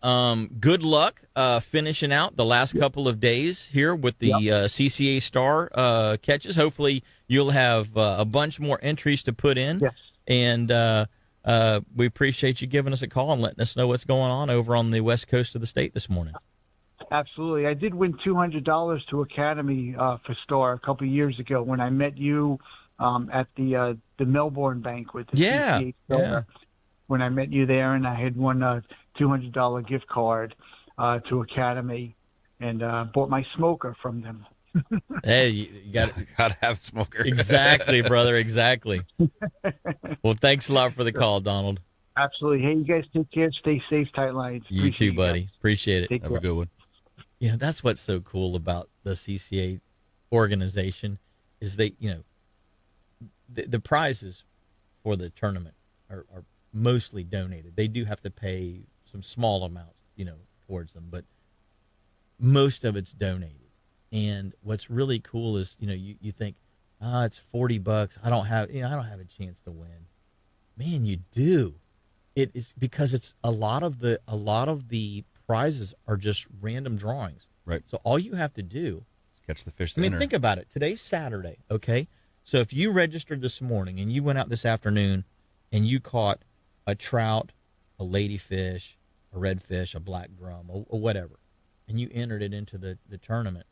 Good luck finishing out the last couple of days here with the CCA Star catches. Hopefully, you'll have a bunch more entries to put in. Yes. And we appreciate you giving us a call and letting us know what's going on over on the west coast of the state this morning. Absolutely. I did win $200 to Academy for Star a couple of years ago when I met you at the Melbourne banquet. The CCA Star. Yeah. When I met you there, and I had won a $200 gift card to Academy, and bought my smoker from them. Hey, you got Gotta have a smoker. exactly, brother, exactly. Well, thanks a lot for the call, Donald. Absolutely. Hey, you guys take care. Stay safe, tight lines. You too, buddy. Appreciate it. Take Have a good one. That's what's so cool about the CCA organization is they, the prizes for the tournament are mostly donated. They do have to pay some small amounts, towards them, but most of it's donated. And what's really cool is, you think, it's $40. I don't have a chance to win. Man, you do. It is because it's a lot of the prizes are just random drawings. Right. So all you have to do, Catch the fish. think about it. Today's Saturday, okay? So if you registered this morning and you went out this afternoon and you caught a trout, a ladyfish, a redfish, a black drum, or whatever, and you entered it into the tournament,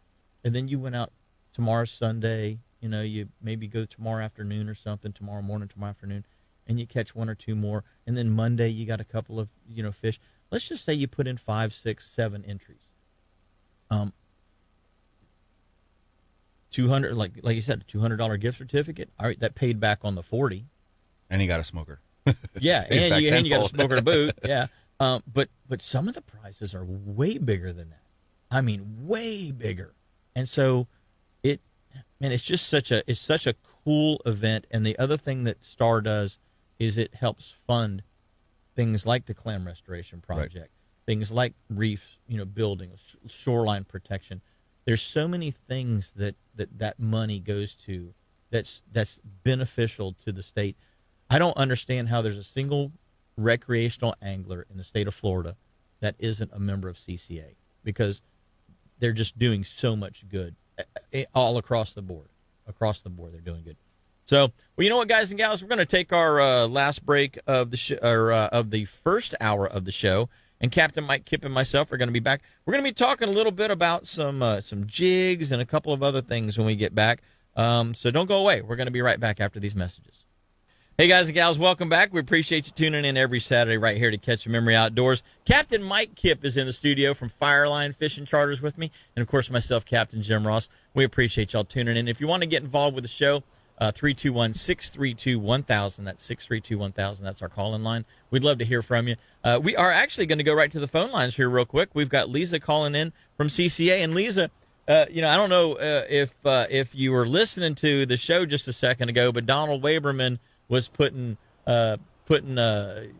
and then you went out tomorrow Sunday, you maybe go tomorrow afternoon or something, tomorrow morning, tomorrow afternoon, and you catch 1 or 2 more, and then Monday you got a couple of fish. Let's just say you put in 5, 6, 7 entries. 200, like you said, a $200 gift certificate. All right, that paid back on the 40. And he got a smoker. Yeah, and you got a smoker to boot. Yeah, but some of the prizes are way bigger than that. I mean, way bigger. And so it's just such a cool event. And the other thing that Star does is it helps fund things like the clam restoration project, right. Things like reef, building, shoreline protection. There's so many things that money goes to that's beneficial to the state. I don't understand how there's a single recreational angler in the state of Florida that isn't a member of CCA, because they're just doing so much good all across the board. Across the board, they're doing good. So, well, you know what, guys and gals, we're going to take our last break of the of the first hour of the show, and Captain Mike Kipp and myself are going to be back. We're going to be talking a little bit about some jigs and a couple of other things when we get back. So don't go away. We're going to be right back after these messages. Hey, guys and gals, welcome back. We appreciate you tuning in every Saturday right here to Catch a Memory Outdoors. Captain Mike Kipp is in the studio from Fireline Fishing Charters with me, and, of course, myself, Captain Jim Ross. We appreciate y'all tuning in. If you want to get involved with the show, 321-632-1000. That's 632-1000. That's our call-in line. We'd love to hear from you. We are actually going to go right to the phone lines here real quick. We've got Lisa calling in from CCA. And, Lisa, I don't know if you were listening to the show just a second ago, but Donald Waberman was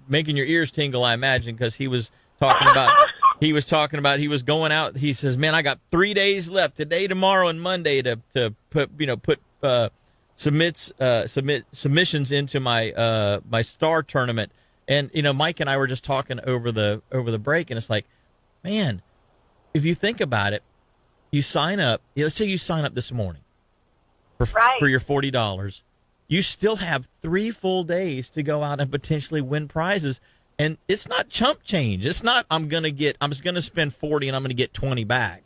making your ears tingle, I imagine, because he was talking about he was going out. He says, "Man, I got 3 days left, today, tomorrow, and Monday to put submissions into my my star tournament. And Mike and I were just talking over the break, and it's like, man, if you think about it, you sign up. Let's say you sign up this morning for your $40. You still have 3 full days to go out and potentially win prizes. And it's not chump change. It's not I'm just going to spend 40 and I'm going to get 20 back,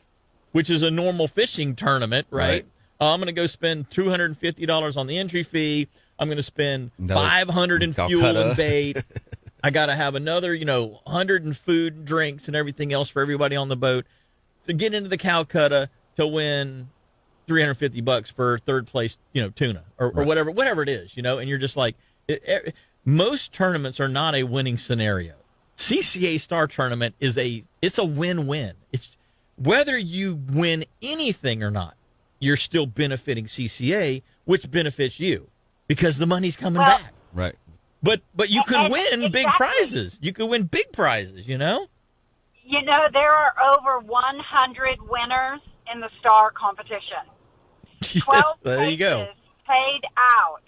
which is a normal fishing tournament, right? I'm going to go spend $250 on the entry fee. I'm going to spend $500 in fuel and bait. I got to have another, 100 in food and drinks and everything else for everybody on the boat to get into the Calcutta to win $350 for third place, tuna or whatever it is, and you're just like, most tournaments are not a winning scenario. CCA Star Tournament it's a win-win. It's whether you win anything or not, you're still benefiting CCA, which benefits you because the money's coming back. Right. But you could win big prizes. You could win big prizes, there are over 100 winners in the Star competition. 12 there you go. Paid out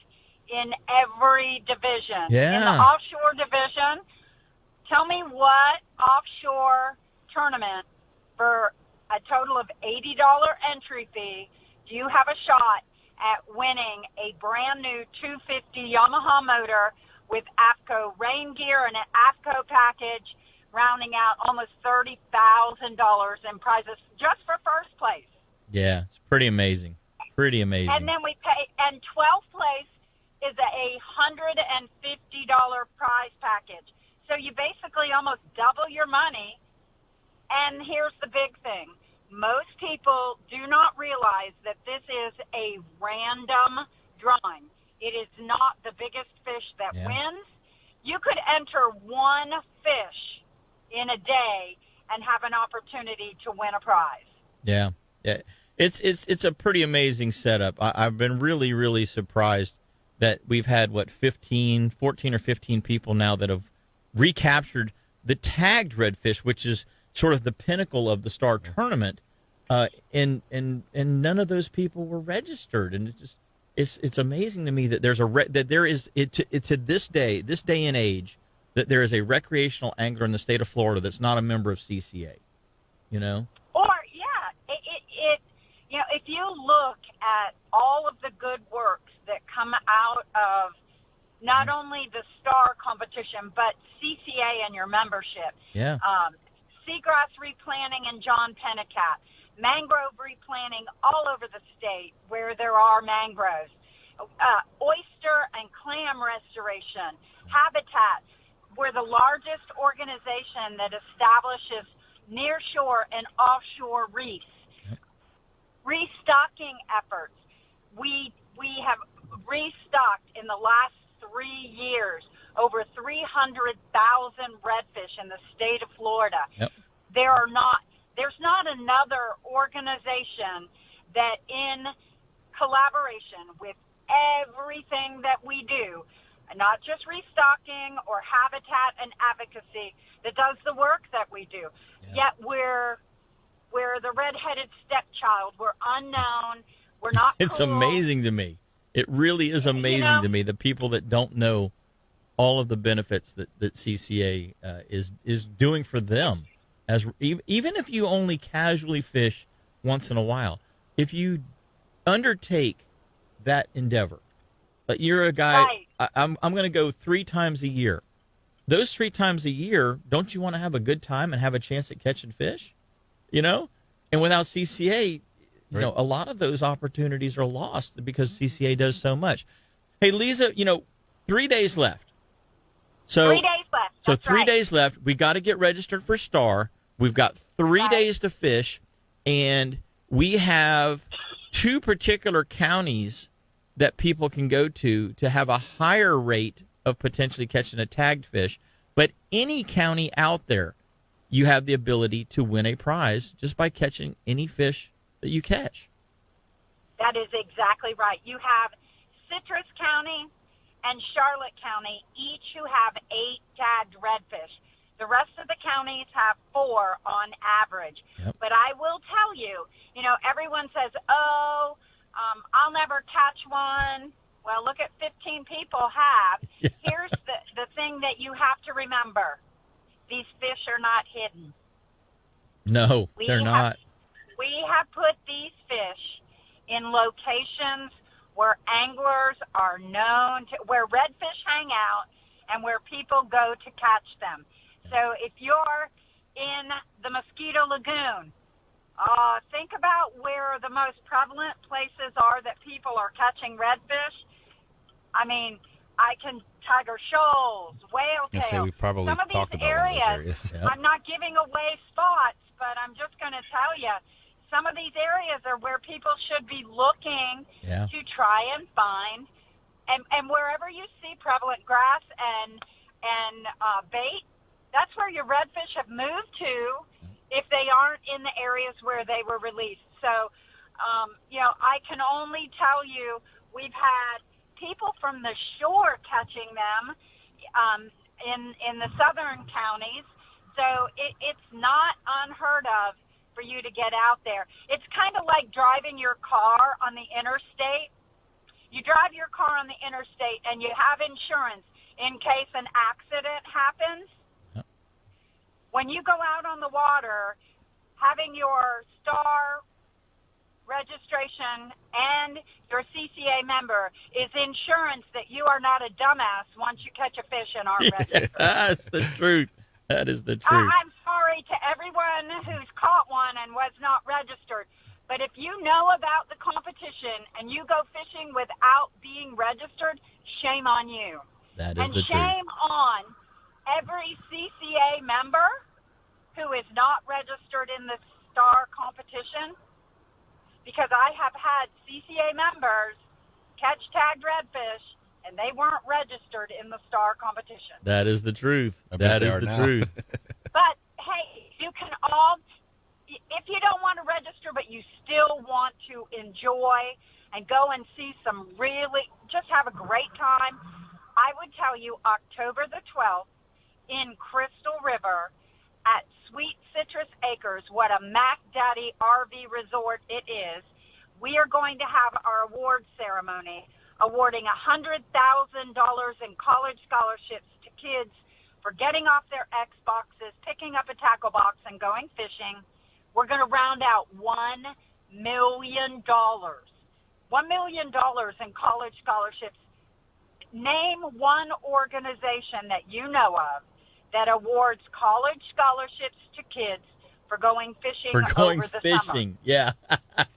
in every division. Yeah. In the offshore division, tell me what offshore tournament for a total of $80 entry fee do you have a shot at winning a brand new 250 Yamaha motor with AFCO rain gear and an AFCO package, rounding out almost $30,000 in prizes just for first place. Yeah, it's pretty amazing. Pretty amazing. And then we pay, and 12th place is a $150 prize package. So you basically almost double your money. And here's the big thing. Most people do not realize that this is a random drawing. It is not the biggest fish that wins. You could enter one fish in a day and have an opportunity to win a prize. Yeah. It's a pretty amazing setup. I've been really, really surprised that we've had, 14 or 15 people now that have recaptured the tagged redfish, which is sort of the pinnacle of the Star Tournament. And none of those people were registered. And it's amazing to me that to this day and age, that there is a recreational angler in the state of Florida that's not a member of CCA, Or, if you look at all of the good works that come out of not only the Star competition, but CCA and your membership. Yeah. Seagrass replanting in John Pennecat, mangrove replanting all over the state where there are mangroves, oyster and clam restoration, habitat. We're the largest organization that establishes nearshore and offshore reefs. Restocking efforts. We have restocked in the last 3 years over 300,000 redfish in the state of Florida. Yep. There's not another organization that in collaboration with everything that we do, not just restocking or habitat and advocacy, that does the work that we do. Yeah. Yet we're the redheaded stepchild. We're unknown. We're not It's cool. amazing to me. It really is amazing to me, the people that don't know all of the benefits that CCA is doing for them. Even if you only casually fish once in a while, if you undertake that endeavor, but you're a guy, right. I'm going to go 3 times a year. Those 3 times a year, don't you want to have a good time and have a chance at catching fish? And without CCA, a lot of those opportunities are lost because CCA does so much. Hey, Lisa, 3 days left. So 3 days left. So That's 3 right. days left. We got to get registered for Star. We've got 3 days to fish, and we have 2 particular counties that people can go to have a higher rate of potentially catching a tagged fish. But any county out there, you have the ability to win a prize just by catching any fish that you catch. That is exactly right. You have Citrus County and Charlotte County, each who have 8 tagged redfish. The rest of the counties have 4 on average. Yep. But I will tell you, everyone says, I'll never catch one. Well, look at 15 people have. Yeah. Here's the thing that you have to remember. These fish are not hidden. No, they're not. We have put these fish in locations where anglers are known to, where redfish hang out, and where people go to catch them. So if you're in the Mosquito Lagoon, think about where the most prevalent places are that people are catching redfish. I mean, Tiger Shoals, Whale I say Tail. we probably Some of talked these about one of those areas, areas. Yep. I'm not giving away spots, but I'm just going to tell you, some of these areas are where people should be looking Yeah. to try and find. And wherever you see prevalent grass and bait, that's where your redfish have moved to if they aren't in the areas where they were released. So, I can only tell you we've had people from the shore catching them in the southern counties. So it's not unheard of for you to get out there. It's kind of like driving your car on the interstate. You drive your car on the interstate and you have insurance in case an accident happens. Yep. When you go out on the water, having your star registration and your CCA member is insurance that you are not a dumbass once you catch a fish and aren't registered. That's the truth. That is the truth. I'm sorry to everyone who's caught one and was not registered. But if you know about the competition and you go fishing without being registered, shame on you. That is And the truth. shame on every CCA member who is not registered in the STAR competition, because I have had CCA members catch tagged redfish and they weren't registered in the STAR competition. That is the truth. I bet That they is are the now. truth. But, hey, you can all, if you don't want to register, but you still want to enjoy and go and see some really, just have a great time, I would tell you October the 12th in Crystal River at Sweet Citrus Acres, what a Mac Daddy RV resort it is. We are going to have our award ceremony awarding $100,000 in college scholarships to kids for getting off their Xboxes, picking up a tackle box, and going fishing. We're going to round out $1 million. $1 million in college scholarships. Name one organization that you know of that awards college scholarships to kids for going fishing We're going over the fishing. Yeah.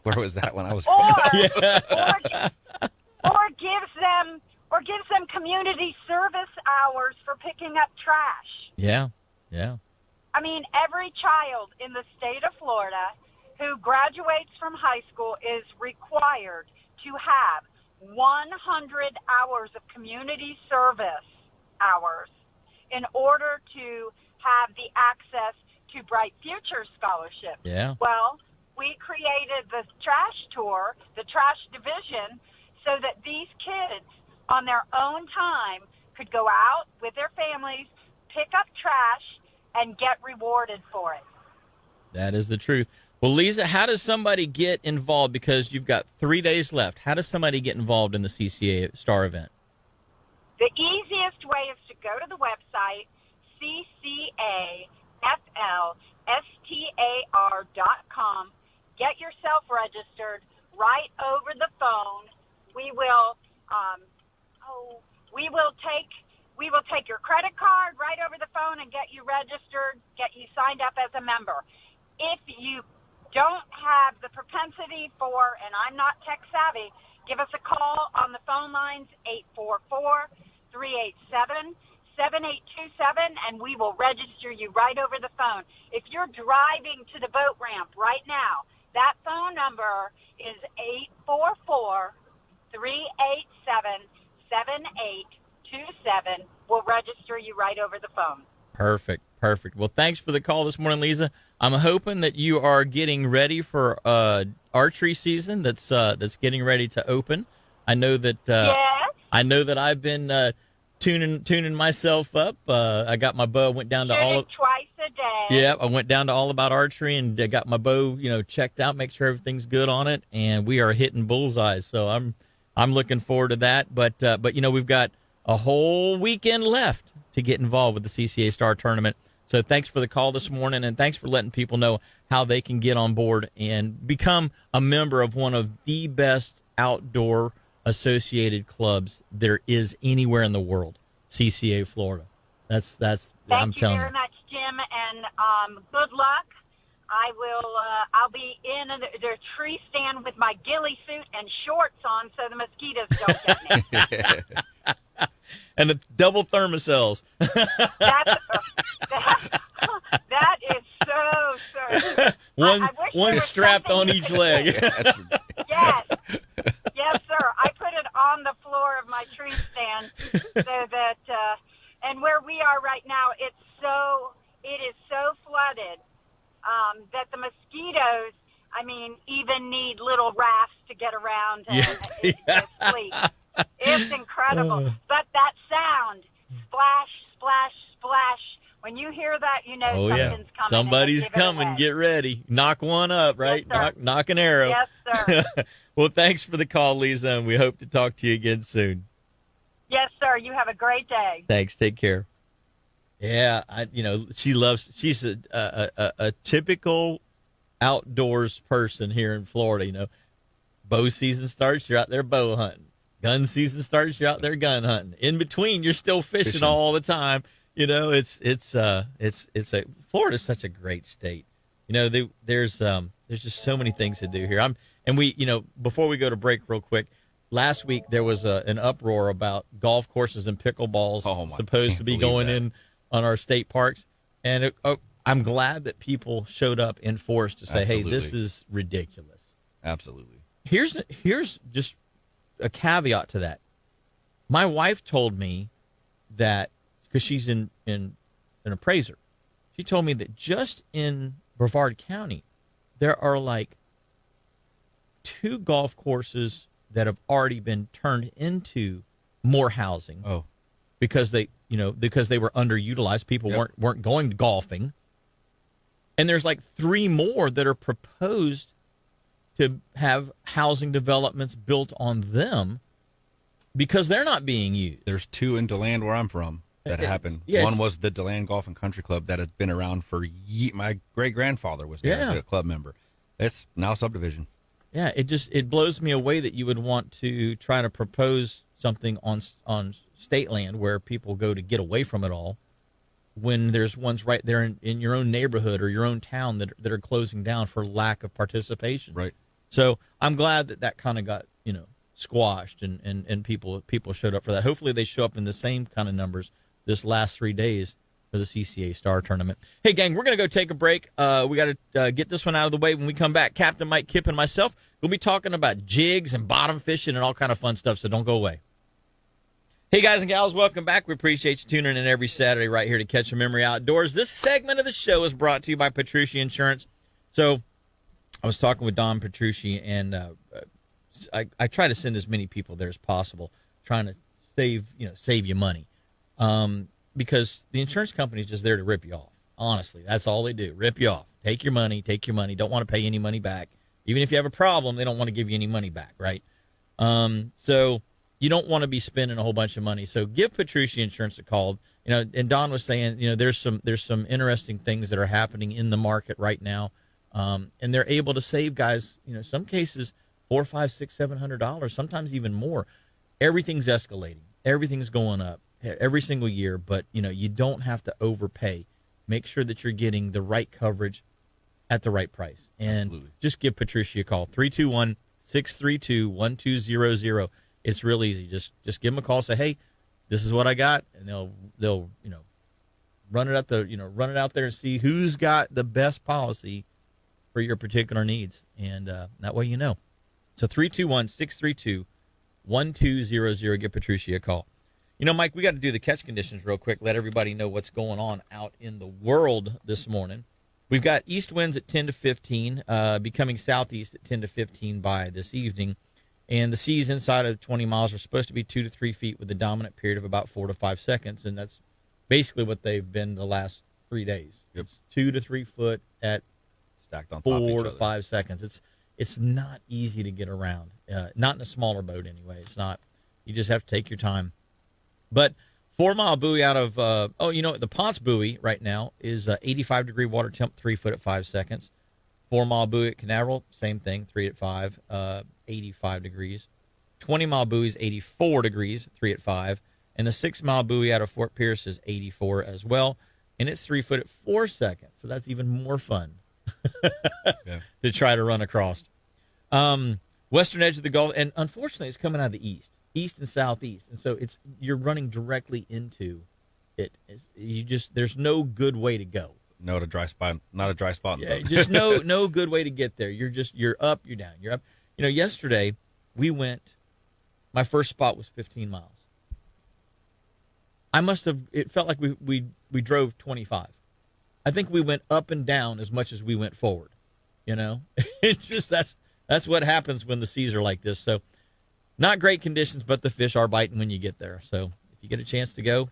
Where was that when I was? summer. Yeah. Or gives them community service hours for picking up trash. Yeah. Yeah. I mean, every child in the state of Florida who graduates from high school is required to have 100 hours of community service hours in order to have the access to Bright Future Scholarship. Yeah. Well, we created the trash tour, the trash division, so that these kids on their own time could go out with their families, pick up trash, and get rewarded for it. That is the truth. Well, Lisa, how does somebody get involved? Because you've got 3 days left. How does somebody get involved in the CCA Star event? The easiest way is to go to the website, ccaflstar.com. Get yourself registered right over the phone. We will take your credit card right over the phone and get you registered, get you signed up as a member. If you don't have the propensity for, and I'm not tech savvy, give us a call on the phone lines, 844-387-7827, and we will register you right over the phone. If you're driving to the boat ramp right now, that phone number is 844-387-7827. We'll register you right over the phone. Perfect. Perfect. Well, thanks for the call this morning, Lisa. I'm hoping that you are getting ready for archery season that's getting ready to open. I know that Yes. I know that I've been tuning myself up. I got my bow, went down to Shoot all it of twice a day. Yeah, I went down to All About Archery and got my bow, checked out, make sure everything's good on it, and we are hitting bullseyes. So I'm looking forward to that. But we've got a whole weekend left to get involved with the CCA Star Tournament. So thanks for the call this morning, and thanks for letting people know how they can get on board and become a member of one of the best outdoor associated clubs there is anywhere in the world, CCA Florida. That's I'm telling you. Thank you very much, Jim, and good luck. I'll be in the tree stand with my ghillie suit and shorts on so the mosquitoes don't get me. And the double thermocells. That is so. One strapped on each leg. Yes. Yes, sir. I put it on the floor of my tree stand so that, and where we are right now, it is so flooded that the mosquitoes, even need little rafts to get around to sleep. It's incredible. But that sound, splash, splash, splash, when you hear that, you know something's coming. Somebody's coming. Get ready. Knock one up, right? Yes, knock an arrow. Yes, sir. Well, thanks for the call, Lisa, and we hope to talk to you again soon. Yes, sir. You have a great day. Thanks. Take care. Yeah, she's a typical outdoors person here in Florida. Bow season starts, you're out there bow hunting. Gun season starts, you're out there gun hunting. In between, you're still fishing all the time. Florida's such a great state. There's just so many things to do here. Before we go to break real quick, last week there was an uproar about golf courses and pickleballs supposed to be going in on our state parks. And I'm glad that people showed up in force to say, hey, this is ridiculous. Absolutely. Here's just a caveat to that. My wife told me that, because she's an appraiser, she told me that just in Brevard County, there are like 2 golf courses that have already been turned into more housing. Oh, because they were underutilized. People weren't going golfing. And there's like 3 more that are proposed to have housing developments built on them because they're not being used. There's 2 in DeLand where I'm from that happened. Yes. One was the DeLand Golf and Country Club that has been around for my great-grandfather was there as a club member. It's now subdivision. Yeah, it blows me away that you would want to try to propose something on state land where people go to get away from it all, when there's ones right there in your own neighborhood or your own town that are closing down for lack of participation. Right. So I'm glad that kind of got squashed and people showed up for that. Hopefully they show up in the same kind of numbers this last 3 days for the CCA Star Tournament. Hey, gang, we're going to go take a break. We got to get this one out of the way. When we come back, Captain Mike Kipp and myself will be talking about jigs and bottom fishing and all kind of fun stuff, so don't go away. Hey, guys and gals, welcome back. We appreciate you tuning in every Saturday right here to Catch a Memory Outdoors. This segment of the show is brought to you by Petrucci Insurance. So I was talking with Don Petrucci, and I try to send as many people there as possible, trying to save you money. Because the insurance company is just there to rip you off. Honestly, that's all they do. Rip you off. Take your money. Don't want to pay any money back. Even if you have a problem, they don't want to give you any money back, right? So you don't want to be spending a whole bunch of money. So give Petrucci Insurance a call. And Don was saying, there's some interesting things that are happening in the market right now. And they're able to save guys, some cases $400, $500, $600, $700, sometimes even more. Everything's escalating. Everything's going up every single year, but you don't have to overpay. Make sure that you're getting the right coverage at the right price. And Absolutely. Just give Patricia a call, 321-632-1200. It's real easy. Just give them a call, say, hey, this is what I got, and they'll run it out there and see who's got the best policy for your particular needs. And that way So 321-632-1200. Give Patricia a call. Mike, we got to do the catch conditions real quick. Let everybody know what's going on out in the world this morning. We've got east winds at 10 to 15, becoming southeast at 10 to 15 by this evening. And the seas inside of 20 miles are supposed to be 2 to 3 feet with a dominant period of about 4 to 5 seconds. And that's basically what they've been the last 3 days. Yep. It's 2 to 3 foot at Stacked on top of each 4 to other. 5 seconds. It's not easy to get around. Not in a smaller boat anyway. It's not. You just have to take your time. But 4 Mile buoy out of the Ponce buoy right now is 85 degree water temp, 3 foot at 5 seconds. 4 Mile buoy at Canaveral, same thing, 3 at 5, 85 degrees. 20 Mile buoy is 84 degrees, 3 at 5. And the 6 Mile buoy out of Fort Pierce is 84 as well. And it's 3 foot at 4 seconds. So that's even more fun to try to run across. Western edge of the Gulf, and unfortunately it's coming out of the east and southeast. And so you're running directly into it. There's no good way to go. Not a dry spot. Not a dry spot. Yeah, just no good way to get there. You're up, you're down, you're up. Yesterday we went. My first spot was 15 miles. It felt like we drove 25. I think we went up and down as much as we went forward. It's just that's what happens when the seas are like this. So not great conditions, but the fish are biting when you get there. So if you get a chance to go.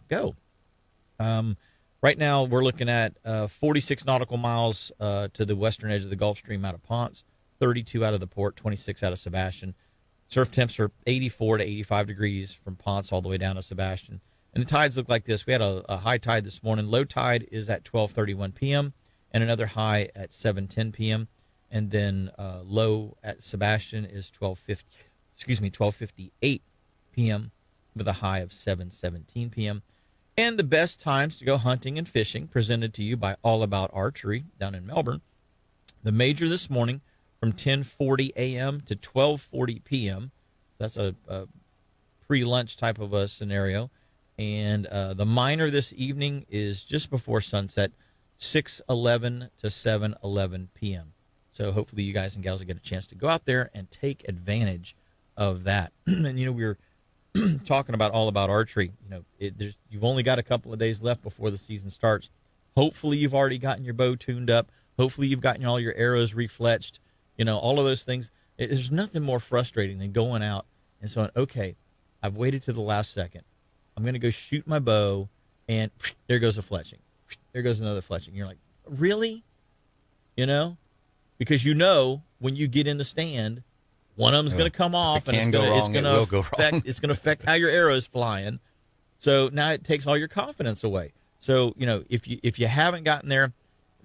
Right now we're looking at 46 nautical miles to the western edge of the Gulf Stream out of Ponce, 32 out of the port, 26 out of Sebastian. Surf temps are 84 to 85 degrees from Ponce all the way down to Sebastian. And the tides look like this. We had a high tide this morning. Low tide is at 12:31 p.m. and another high at 7:10 p.m. And then low at Sebastian is 12:58 p.m. with a high of 7:17 p.m. And the best times to go hunting and fishing presented to you by All About Archery down in Melbourne. The major this morning from 10:40 a.m. to 12:40 p.m. That's a pre-lunch type of a scenario. And the minor this evening is just before sunset, 6:11 to 7:11 p.m. So hopefully you guys and gals will get a chance to go out there and take advantage of that. And, we were talking about All About Archery. You've only got a couple of days left before the season starts. Hopefully you've already gotten your bow tuned up. Hopefully you've gotten all your arrows refletched. All of those things. There's nothing more frustrating than going out and saying, okay, I've waited to the last second. I'm going to go shoot my bow, and there goes a fletching. There goes another fletching. You're like, really? Because when you get in the stand, one of them's going to come off, and it's going to affect how your arrow is flying. So now it takes all your confidence away. So, if you haven't gotten there,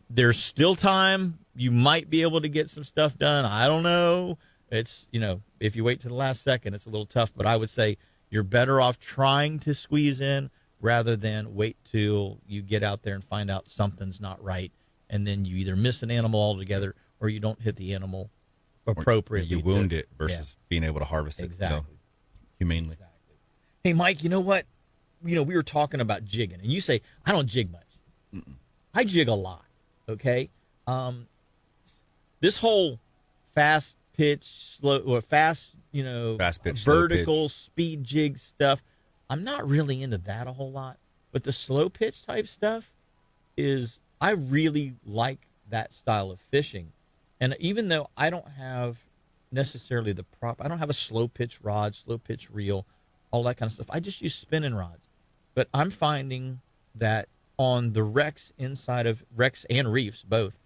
there's still time. You might be able to get some stuff done. I don't know. It's, if you wait to the last second, it's a little tough. But I would say you're better off trying to squeeze in rather than wait till you get out there and find out something's not right. And then you either miss an animal altogether or you don't hit the animal appropriately. You wound it versus being able to harvest it. Exactly. Humanely. Exactly. Hey, Mike, you know what? We were talking about jigging, and you say, I don't jig much. Mm-mm. I jig a lot, okay? This whole fast pitch, slow, or fast pitch, vertical speed jig stuff, I'm not really into that a whole lot. But the slow pitch type stuff I really like that style of fishing. And even though I don't have necessarily I don't have a slow pitch rod, slow pitch reel, all that kind of stuff. I just use spinning rods. But I'm finding that on the wrecks and reefs, both,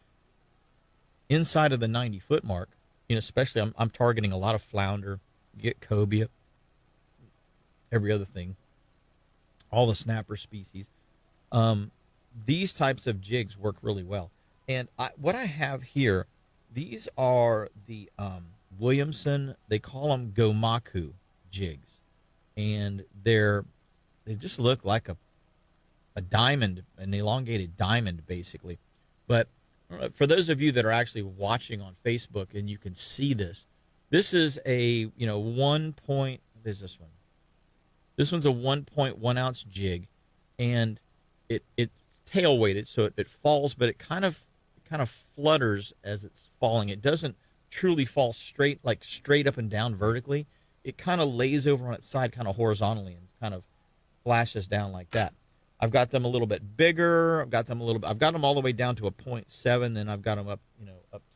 inside of the 90-foot mark, especially I'm targeting a lot of flounder, get cobia, every other thing, all the snapper species. These types of jigs work really well. And what I have here, these are the Williamson, they call them Gomaku jigs. And they just look like a diamond, an elongated diamond, basically. But for those of you that are actually watching on Facebook and you can see this is a, 1 point, what is this one? This one's a 1.1 ounce jig, and it's tail weighted, so it falls, but it kind of flutters as it's falling. It doesn't truly fall straight up and down vertically. It kind of lays over on its side kind of horizontally and kind of flashes down like that. I've got them a little bit bigger. I've got them all the way down to a 0.7. Then I've got them up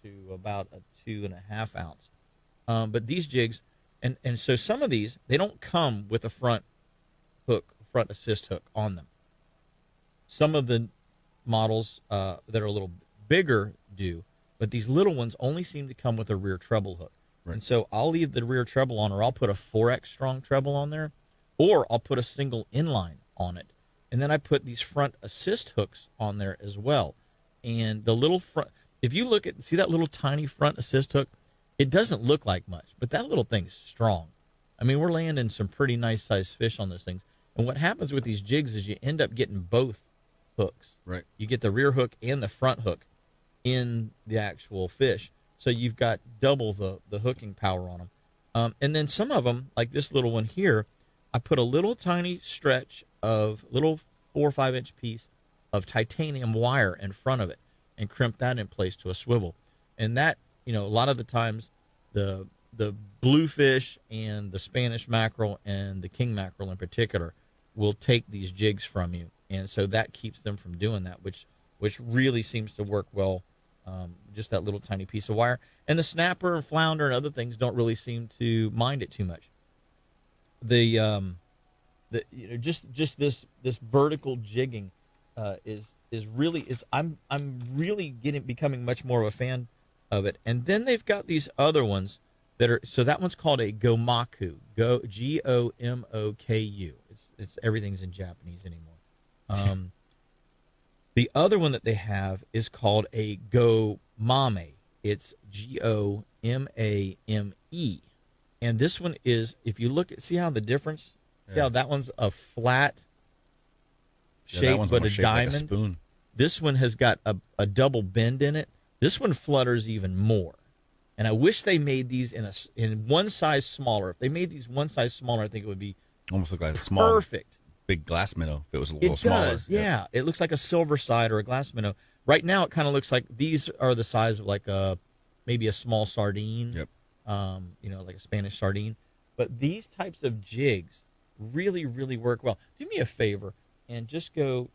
to about a 2.5 ounce. But these jigs, and so some of these, they don't come with a front assist hook on them. Some of the models that are a little bigger do, but these little ones only seem to come with a rear treble hook. Right. And so I'll leave the rear treble on, or I'll put a 4X strong treble on there, or I'll put a single inline on it. And then I put these front assist hooks on there as well. And the little front, if you look at, see that little tiny front assist hook? It doesn't look like much, but that little thing's strong. I mean, we're landing some pretty nice sized fish on those things. And what happens with these jigs is you end up getting both hooks. Right. You get the rear hook and the front hook in the actual fish. So you've got double the hooking power on them. And then some of them, like this little one here, I put a little tiny stretch of little 4 or 5 inch piece of titanium wire in front of it and crimp that in place to a swivel. And that, a lot of the times the bluefish and the Spanish mackerel and the king mackerel in particular will take these jigs from you. And so that keeps them from doing that, which really seems to work well. Just that little tiny piece of wire. And the snapper and flounder and other things don't really seem to mind it too much. Just this vertical jigging is really I'm really becoming much more of a fan of it. And then they've got these other ones that are, so that one's called a Gomoku, Gomoku. It's everything's in Japanese anymore. The other one that they have is called a Gomame. It's Gomame. And this one is, if you look at, see how the difference, see how that one's a flat shape, but a diamond. Like a spoon. This one has got a double bend in it. This one flutters even more. And I wish they made these in one size smaller. If they made these one size smaller, I think it would be almost look like a small, perfect. Big glass minnow. If it was a little smaller, does, yeah. It looks like a silver side or a glass minnow. Right now, it kind of looks like these are the size of like maybe a small sardine. Yep. Like a Spanish sardine. But these types of jigs really, really work well. Do me a favor and just go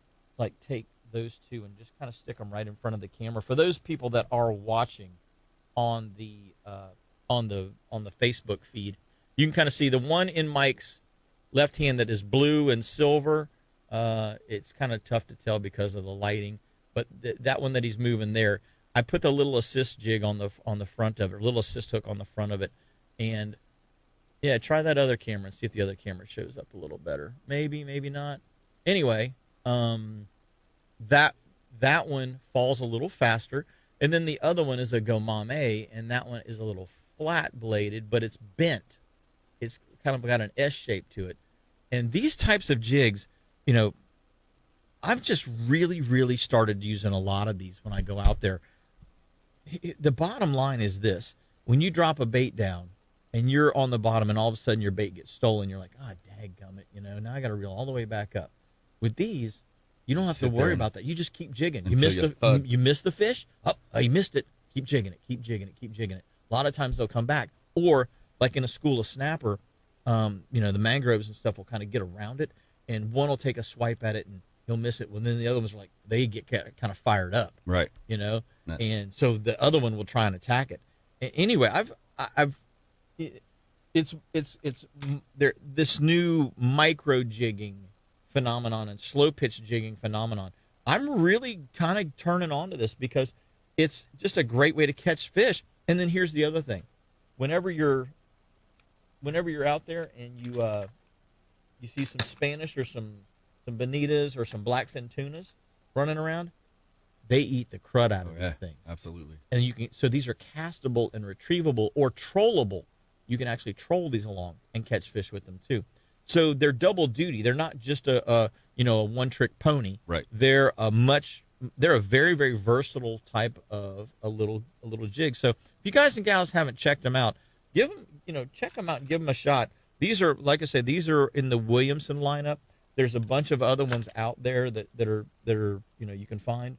take those two and just kind of stick them right in front of the camera for those people that are watching on the Facebook feed. You can kind of see the one in Mike's left hand that is blue and silver. It's kind of tough to tell because of the lighting, but that one that he's moving there, I put the little assist jig on the front of it, or little assist hook on the front of it, and yeah, try that other camera and see if the other camera shows up a little better. Maybe not. Anyway, that one falls a little faster, and then the other one is a Gomame, and that one is a little flat bladed, but it's bent. It's kind of got an S shape to it. And these types of jigs, I've just really, really started using a lot of these when I go out there. The bottom line is this. When you drop a bait down and you're on the bottom and all of a sudden your bait gets stolen, you're like, dadgummit, now I got to reel all the way back up. With these, you don't have to worry about that. You just keep jigging. You miss the fish. Oh, you missed it. Keep jigging it. Keep jigging it. Keep jigging it. A lot of times they'll come back. Or like in a school of snapper, the mangroves and stuff will kind of get around it, and one will take a swipe at it and he'll miss it. Well, then the other ones are like, they get kind of fired up, right? And so the other one will try and attack it. Anyway, it's there, this new micro jigging phenomenon and slow pitch jigging phenomenon. I'm really kind of turning on to this because it's just a great way to catch fish. And then here's the other thing: whenever you're out there and you see some Spanish or some bonitas or some blackfin tunas running around, they eat the crud out of these things. Absolutely. And so these are castable and retrievable or trollable. You can actually troll these along and catch fish with them too. So they're double duty. They're not just a one trick pony. Right. They're a very, very versatile type of a little jig. So if you guys and gals haven't checked them out, check them out and give them a shot. These are, like I said, these are in the Williamson lineup. There's a bunch of other ones out there that are you can find,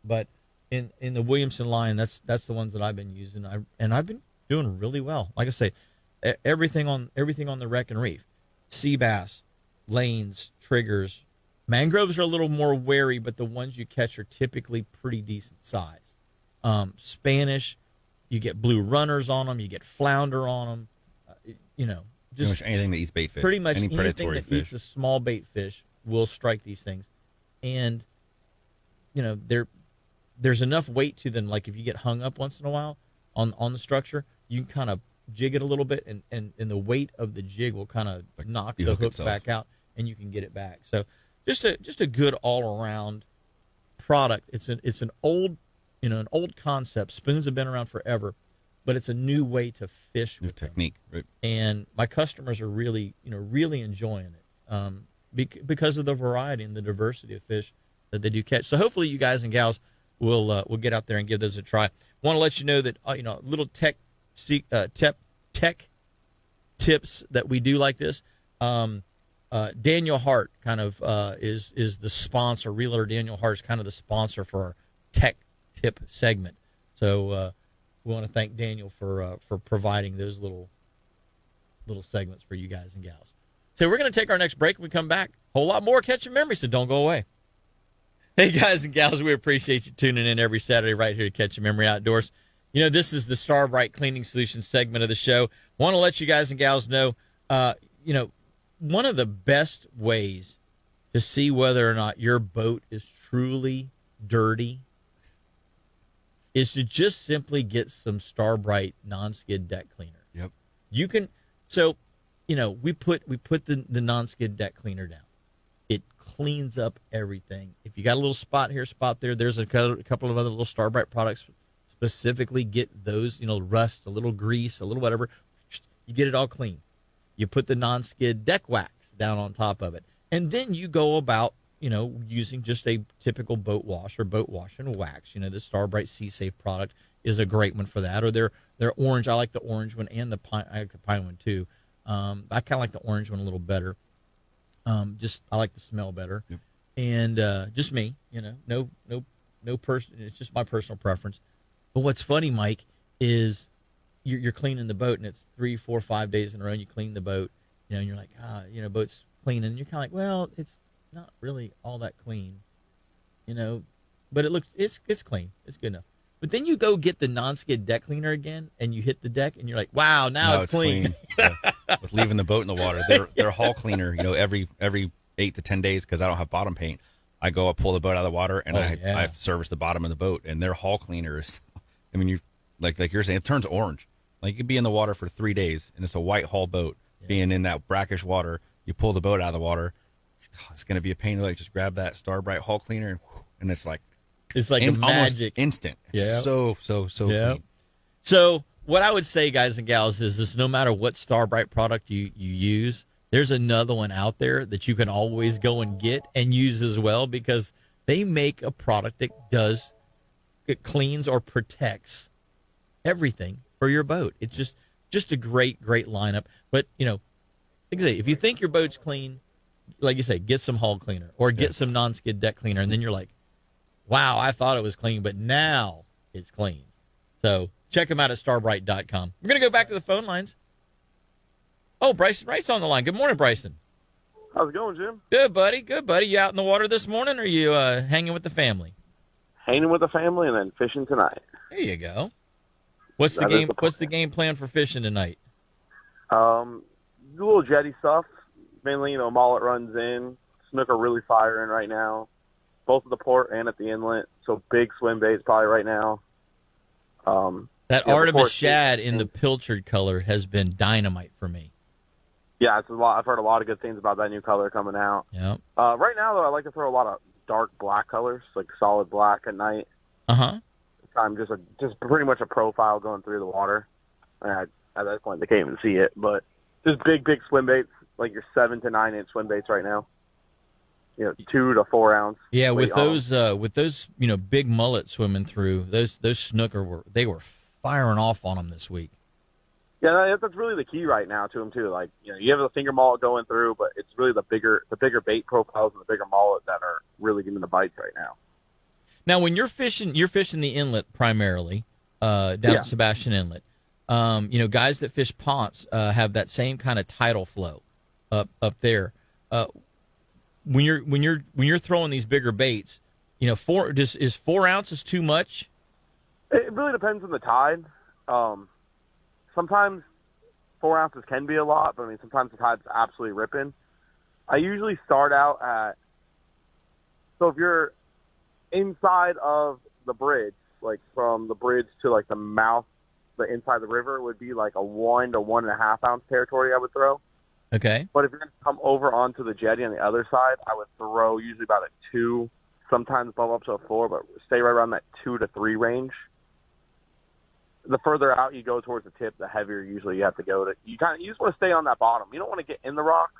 but in the Williamson line, that's the ones that I've been using. I've been doing really well. Like I say, everything on the wreck and reef, sea bass, lanes, triggers, mangroves are a little more wary, but the ones you catch are typically pretty decent size. Spanish, you get blue runners on them, you get flounder on them, just pretty much anything that eats bait fish. Pretty much any anything predatory that fish eats a small bait fish will strike these things. And there's enough weight to them. Like if you get hung up once in a while on the structure, you can kind of jig it a little bit, and the weight of the jig will kind of knock the hook back out, and you can get it back. So just a good all around product. It's an old concept. Spoons have been around forever, but it's a new way to fish with technique, right? And my customers are really enjoying it because of the variety and the diversity of fish that they do catch. So hopefully you guys and gals will get out there and give those a try. Want to let you know that little tech tips that we do like this. Daniel Hart kind of is the sponsor. Realtor Daniel Hart is kind of the sponsor for our tech tip segment. So we want to thank Daniel for providing those little segments for you guys and gals. So we're going to take our next break. When we come back, a whole lot more catching memories, so don't go away. Hey, guys and gals, we appreciate you tuning in every Saturday right here to Catch a Memory Outdoors. This is the Starbright Cleaning Solutions segment of the show. Want to let you guys and gals know, one of the best ways to see whether or not your boat is truly dirty is to just simply get some Starbright non-skid deck cleaner. Yep. You can, so, we put the non-skid deck cleaner down. It cleans up everything. If you got a little spot here, spot there, there's a couple of other little Starbright products. Specifically get those, rust, a little grease, a little whatever. You get it all clean. You put the non-skid deck wax down on top of it. And then you go about, using just a typical boat wash or boat wash and wax. The Starbright Sea Safe product is a great one for that. Or their orange. I like the orange one and the pine. I like the pine one too. I kind of like the orange one a little better. I like the smell better. Yep. And just me, no person. It's just my personal preference. But what's funny, Mike, is you're cleaning the boat, and it's 3, 4, 5 days in a row, and you clean the boat, and you're like, boat's clean, and you're kind of like, well, it's not really all that clean, but it's clean. It's good enough. But then you go get the non-skid deck cleaner again, and you hit the deck, and you're like, wow, now it's clean. Yeah. With leaving the boat in the water, their hull cleaner, every 8 to 10 days, because I don't have bottom paint, I go up, pull the boat out of the water, and I service the bottom of the boat, and their hull cleaner is, you like you're saying, it turns orange. Like you could be in the water for 3 days, and it's a white hull boat. Yeah. Being in that brackish water, you pull the boat out of the water, it's going to be a pain to just grab that Starbright hull cleaner, and it's like a magic instant. It's so clean. So what I would say, guys and gals, is this: no matter what Starbright product you use, there's another one out there that you can always go and get and use as well, because they make a product that it cleans or protects everything for your boat. It's just a great lineup. But like I say, if you think your boat's clean, like you say, get some hull cleaner or get some non-skid deck cleaner, and then you're like, wow, I thought it was clean, but now it's clean. So check them out at starbright.com. We're going to go back to the phone lines. Oh, Bryson Wright's on the line. Good morning, Bryson. How's it going, Jim? Good, buddy. You out in the water this morning, or are you hanging with the family? Hanging with the family and then fishing tonight. There you go. What's the game plan for fishing tonight? Do a little jetty stuff. Mainly, mullet runs in. Snook are really firing right now, both at the port and at the inlet. So big swim baits probably right now. That Artemis shad in the pilchard color has been dynamite for me. Yeah, it's a lot. I've heard a lot of good things about that new color coming out. Yeah. Right now, though, I like to throw a lot of dark black colors, like solid black at night. I'm just pretty much a profile going through the water. At that point, they can't even see it, but just big swim baits, like your 7 to 9 inch swim baits right now. 2 to 4 ounce. Yeah, with those big mullet swimming through, those snook were firing off on them this week. Yeah, that's really the key right now to them too. Like you have the finger mullet going through, but it's really the bigger bait profiles and the bigger mullet that are really giving the bites right now. Now, when you're fishing the inlet primarily, down at Sebastian Inlet. Guys that fish ponds have that same kind of tidal flow up there. When you're throwing these bigger baits, is 4 ounces too much? It really depends on the tide. Sometimes 4 ounces can be a lot, but sometimes the tide's absolutely ripping. I usually start out at, so if you're inside of the bridge, like from the bridge to like the mouth, the inside of the river would be like a 1 to 1.5 ounce territory I would throw. Okay. But if you're going to come over onto the jetty on the other side, I would throw usually about a 2, sometimes bump up to a 4, but stay right around that 2 to 3 range. The further out you go towards the tip, the heavier usually you have to go to. You just want to stay on that bottom. You don't want to get in the rock,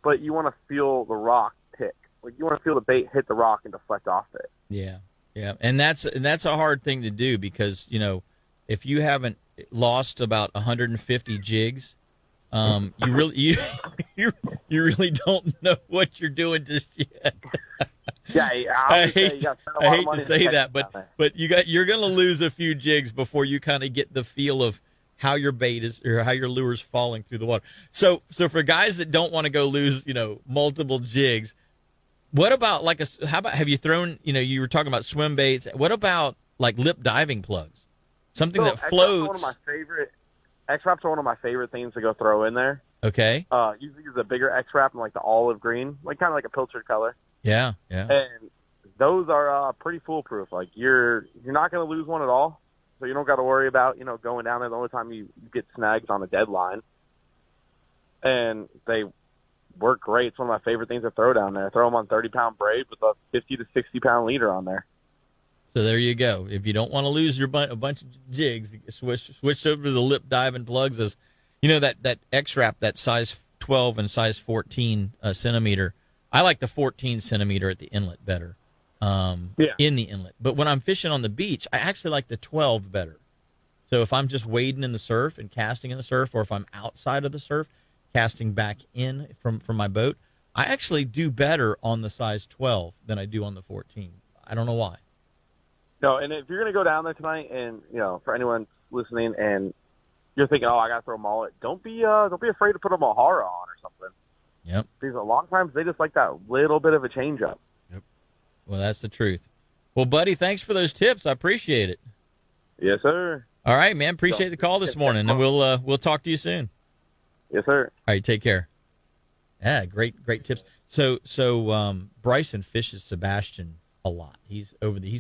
but you want to feel the rock tick. Like you want to feel the bait hit the rock and deflect off it. Yeah, yeah, and that's a hard thing to do because if you haven't lost about 150 jigs, you really you really don't know what you're doing just yet. Yeah, I hate to say that, but you're going to lose a few jigs before you kind of get the feel of how your bait is or how your lure's falling through the water. So for guys that don't want to go lose, multiple jigs, what about have you thrown, you were talking about swim baits. What about like lip diving plugs? Something that floats. X-Wraps are one of my favorite things to go throw in there. Okay. Usually use a bigger X-Wrap in like the olive green, like kind of like a pilchard color. Yeah. And those are pretty foolproof. Like you're not going to lose one at all, so you don't got to worry about going down there. The only time you get snags on a deadline, and they work great. It's one of my favorite things to throw down there. Throw them on 30-pound braid with a 50 to 60-pound leader on there. So there you go. If you don't want to lose a bunch of jigs, switch over to the lip diving plugs. As that X-Wrap, that size 12 and size 14 centimeter. I like the 14 centimeter at the inlet better, in the inlet. But when I'm fishing on the beach, I actually like the 12 better. So if I'm just wading in the surf and casting in the surf, or if I'm outside of the surf, casting back in from my boat, I actually do better on the size 12 than I do on the 14. I don't know why. No, and if you're going to go down there tonight, and for anyone listening, and you're thinking, oh, I got to throw a mullet, don't be afraid to put a Mahara on or something. Yep. Because a lot of times they just like that little bit of a change up. Yep. Well, that's the truth. Well, buddy, thanks for those tips. I appreciate it. Yes, sir. All right, man. Appreciate the call this morning, and we'll talk to you soon. Yes, sir. All right, take care. Yeah, great tips. So Bryson fishes Sebastian a lot. He's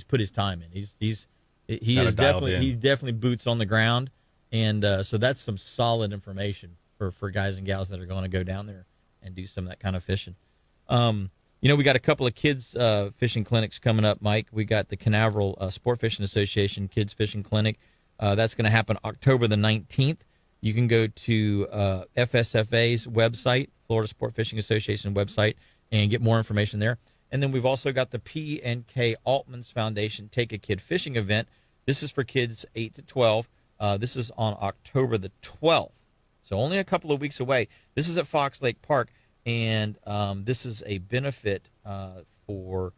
put his time in. He's definitely boots on the ground, and so that's some solid information for guys and gals that are going to go down there and do some of that kind of fishing. We got a couple of kids fishing clinics coming up, Mike. We got the Canaveral Sport Fishing Association Kids Fishing Clinic. That's going to happen October the 19th. You can go to FSFA's website, Florida Sport Fishing Association website, and get more information there. And then we've also got the P&K Altman's Foundation Take a Kid Fishing event. This is for kids 8 to 12. This is on October the 12th. So only a couple of weeks away. This is at Fox Lake Park, and this is a benefit for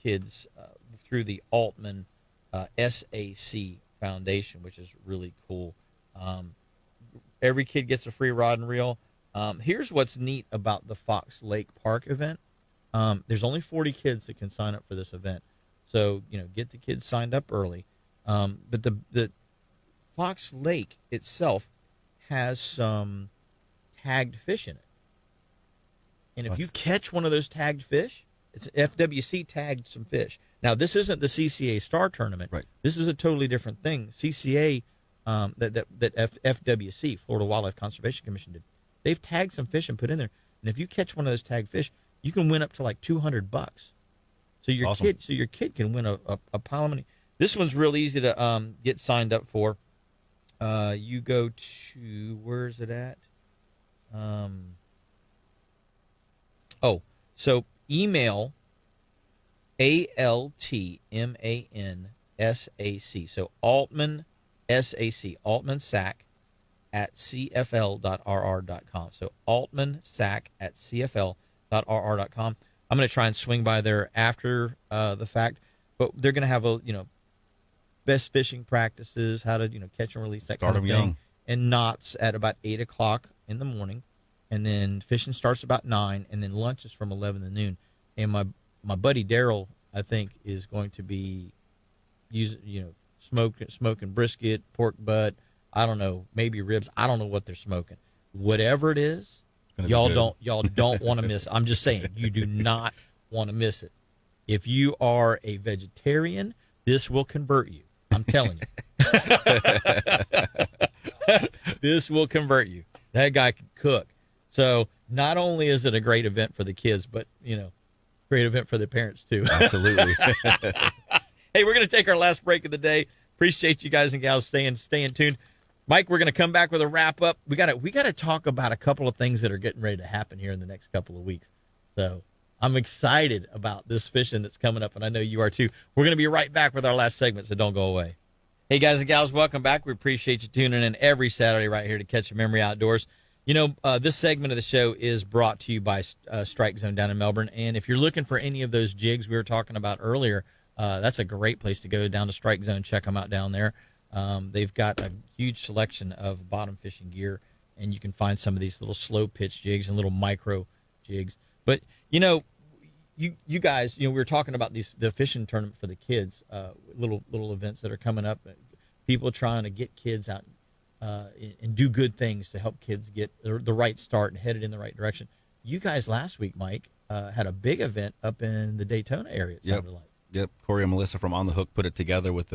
kids through the Altman SAC Foundation, which is really cool. Every kid gets a free rod and reel. Here's what's neat about the Fox Lake Park event. There's only 40 kids that can sign up for this event. So, get the kids signed up early. But the Fox Lake itself has some tagged fish in it. And if you catch one of those tagged fish, it's FWC tagged some fish. Now, this isn't the CCA Star Tournament. Right. This is a totally different thing. CCA, FWC, Florida Wildlife Conservation Commission, did. They've tagged some fish and put in there. And if you catch one of those tagged fish, you can win up to like $200. So your kid can win a pile of money. This one's real easy to get signed up for. You go to, where's it at? So email ALTMANSAC. So Altman SAC, Altman SAC at CFL.RR.com. So Altman SAC at CFL.RR.com. I'm going to try and swing by there after the fact, but they're going to have best fishing practices, how to catch and release, that kind of thing, young. And knots at about 8 o'clock in the morning, and then fishing starts about 9, and then lunch is from 11 to noon. And my buddy Daryl, I think, is going to be smoking brisket, pork butt, I don't know, maybe ribs. I don't know what they're smoking. Whatever it is, y'all don't want to miss it. I'm just saying, you do not want to miss it. If you are a vegetarian, this will convert you. I'm telling you. This will convert you. That guy can cook. So not only is it a great event for the kids, but, great event for the parents too. Absolutely. Hey, we're going to take our last break of the day. Appreciate you guys and gals staying tuned. Mike, we're going to come back with a wrap up. We got to talk about a couple of things that are getting ready to happen here in the next couple of weeks. So I'm excited about this fishing that's coming up, and I know you are too. We're going to be right back with our last segment, so don't go away. Hey, guys and gals, welcome back. We appreciate you tuning in every Saturday right here to Catch a Memory Outdoors. This segment of the show is brought to you by Strike Zone down in Melbourne, and if you're looking for any of those jigs we were talking about earlier, that's a great place to go down to Strike Zone. Check them out down there. They've got a huge selection of bottom fishing gear, and you can find some of these little slow pitch jigs and little micro jigs. But, you guys, we were talking about the fishing tournament for the kids, little events that are coming up. People trying to get kids out and do good things to help kids get the right start and headed in the right direction. You guys last week, Mike, had a big event up in the Daytona area, it sounded like. Yep. Corey and Melissa from On the Hook put it together with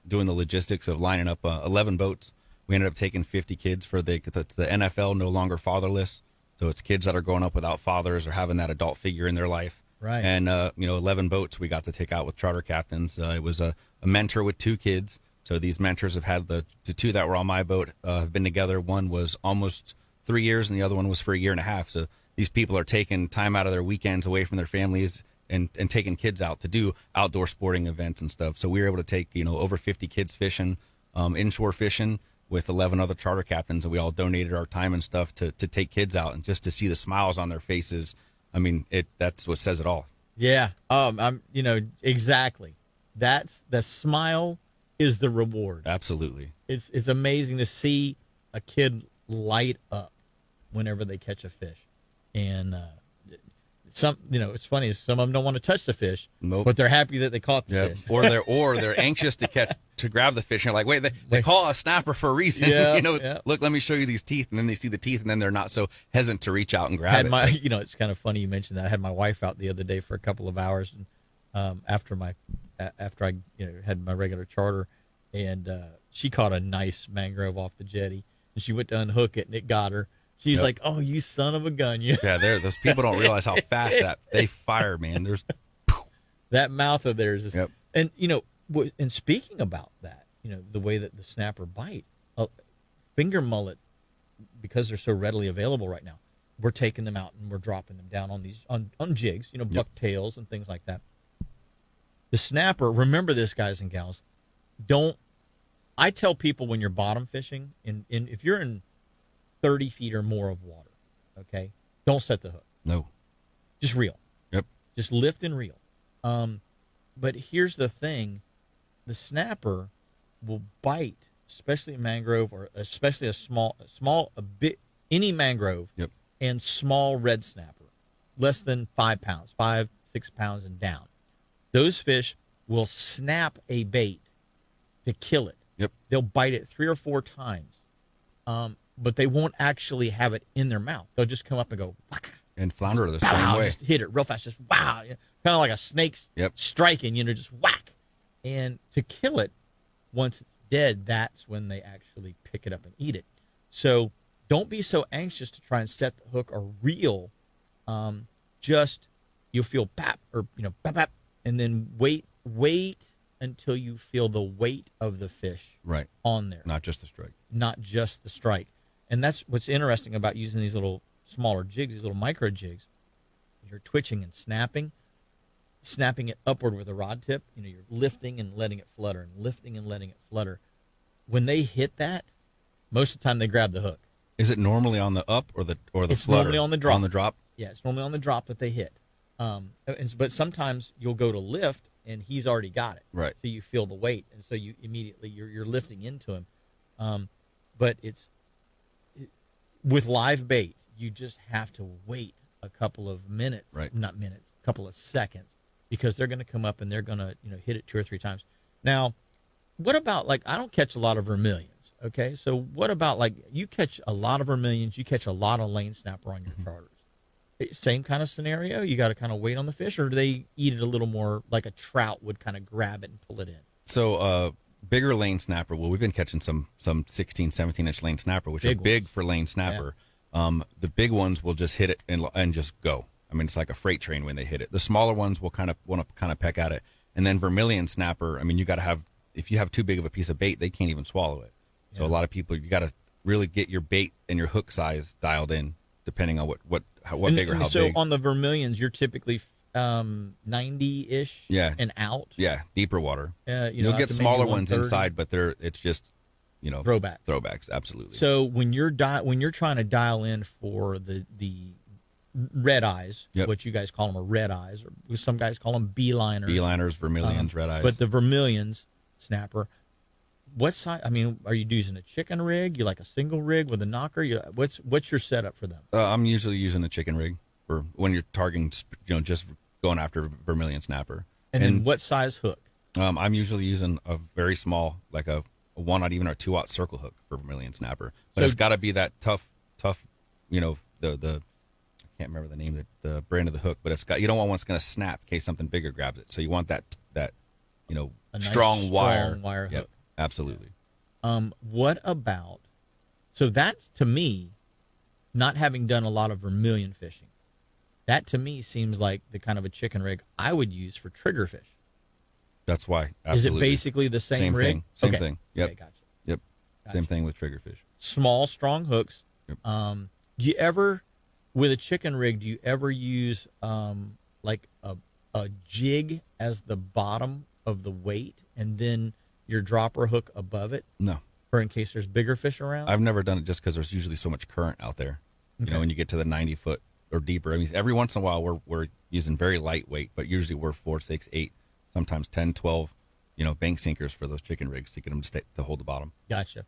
doing the logistics of lining up 11 boats. We ended up taking 50 kids for the NFL No Longer Fatherless. So it's kids that are growing up without fathers or having that adult figure in their life. Right. And, 11 boats we got to take out with charter captains. It was a mentor with 2 kids. So these mentors have had the 2 that were on my boat have been together. One was almost 3 years and the other one was for a year and a half. So these people are taking time out of their weekends away from their families and taking kids out to do outdoor sporting events and stuff. So we were able to take, over 50 kids fishing, inshore fishing with 11 other charter captains, and we all donated our time and stuff to take kids out and just to see the smiles on their faces. I mean, that's what says it all. Yeah. Exactly. That's the smile is the reward. Absolutely. It's amazing to see a kid light up whenever they catch a fish. And, it's funny. Some of them don't want to touch the fish, nope, but they're happy that they caught the fish. Or they're anxious to grab the fish. And you're like, wait, they call a snapper for a reason. Yeah, Look, let me show you these teeth, and then they see the teeth, and then they're not so hesitant to reach out and grab it. It's kind of funny you mentioned that. I had my wife out the other day for a couple of hours, and after I had my regular charter, and she caught a nice mangrove off the jetty, and she went to unhook it, and it got her. She's like, "Oh, you son of a gun!" Yeah, those people don't realize how fast that they fire, man. There's that mouth of theirs is, yep. And and speaking about that, the way that the snapper bite, finger mullet, because they're so readily available right now, we're taking them out and we're dropping them down on these on jigs, bucktails and things like that. The snapper, remember this, guys and gals, I tell people when you're bottom fishing, if you're in 30 feet or more of water, okay, don't set the hook. No. Just reel. Yep. Just lift and reel. But here's the thing. The snapper will bite, especially a mangrove or especially any mangrove, yep, and small red snapper, less than 5 pounds, 5, 6 pounds and down. Those fish will snap a bait to kill it. Yep. They'll bite it 3 or 4 times. But they won't actually have it in their mouth. They'll just come up and go, whack. And flounder the same way. Just hit it real fast, just wow. Kind of like a snake striking, just whack. And to kill it, once it's dead, that's when they actually pick it up and eat it. So don't be so anxious to try and set the hook or reel. Just you'll feel pap or pap pap, and then wait until you feel the weight of the fish on there. Not just the strike. Not just the strike. And that's what's interesting about using these little smaller jigs, these little micro jigs. You're twitching and snapping it upward with a rod tip. You're lifting and letting it flutter and lifting and letting it flutter. When they hit that, most of the time they grab the hook. Is it normally on the up or the it's flutter? Normally on the drop. On the drop? Yeah, it's normally on the drop that they hit. But sometimes you'll go to lift and he's already got it. Right. So you feel the weight, and so you immediately you're lifting into him. But with live bait, you just have to wait a couple of minutes, not minutes, a couple of seconds, because they're going to come up and they're going to hit it 2 or 3 times. Now, what about I don't catch a lot of vermilions, okay? So what about you catch a lot of vermilions, you catch a lot of lane snapper on your charters. Same kind of scenario. You got to kind of wait on the fish, or do they eat it a little more like a trout would kind of grab it and pull it in? So bigger lane snapper. Well, we've been catching some 16, 17-inch lane snapper, which are big for lane snapper. Yeah. The big ones will just hit it and just go. I mean, it's like a freight train when they hit it. The smaller ones will kind of want to kind of peck at it. And then vermilion snapper, I mean, you got to have, if you have too big of a piece of bait, they can't even swallow it. So a lot of people, you got to really get your bait and your hook size dialed in, depending on what big or how big. So on the vermilions, you're typically 90-ish and out. Yeah, deeper water. You'll get smaller ones inside, but it's just, throwbacks, absolutely. So when you're trying to dial in for the red eyes, what you guys call them are red eyes, or some guys call them beeliners. Beeliners, vermilions, red eyes. But the vermilions snapper, what size? I mean, are you using a chicken rig? You like a single rig with a knocker? What's your setup for them? I'm usually using a chicken rig for when you're targeting, just going after vermilion snapper. And then what size hook? I'm usually using a very small, like a 1-aught, even a 2-aught circle hook for vermilion snapper. But it's got to be that tough, the I can't remember the name of the brand of the hook, but you don't want one that's going to snap in case something bigger grabs it. So you want that a strong nice, wire hook. Yep, absolutely. What about, so that's, to me, not having done a lot of vermilion fishing, that to me seems like the kind of a chicken rig I would use for triggerfish. That's why. Absolutely. Is it basically the same rig? Thing. Same thing. Yep. Okay, gotcha. Yep. Same thing with triggerfish. Small, strong hooks. Yep. Do you ever, with a chicken rig, do you ever use like a jig as the bottom of the weight and then your dropper hook above it? No. For in case there's bigger fish around? I've never done it just because there's usually so much current out there. Okay. When you get to the 90-foot or deeper. I mean, every once in a while we're using very lightweight, but usually we're 4, 6, 8, sometimes 10, 12, bank sinkers for those chicken rigs to get them to hold the bottom. Gotcha.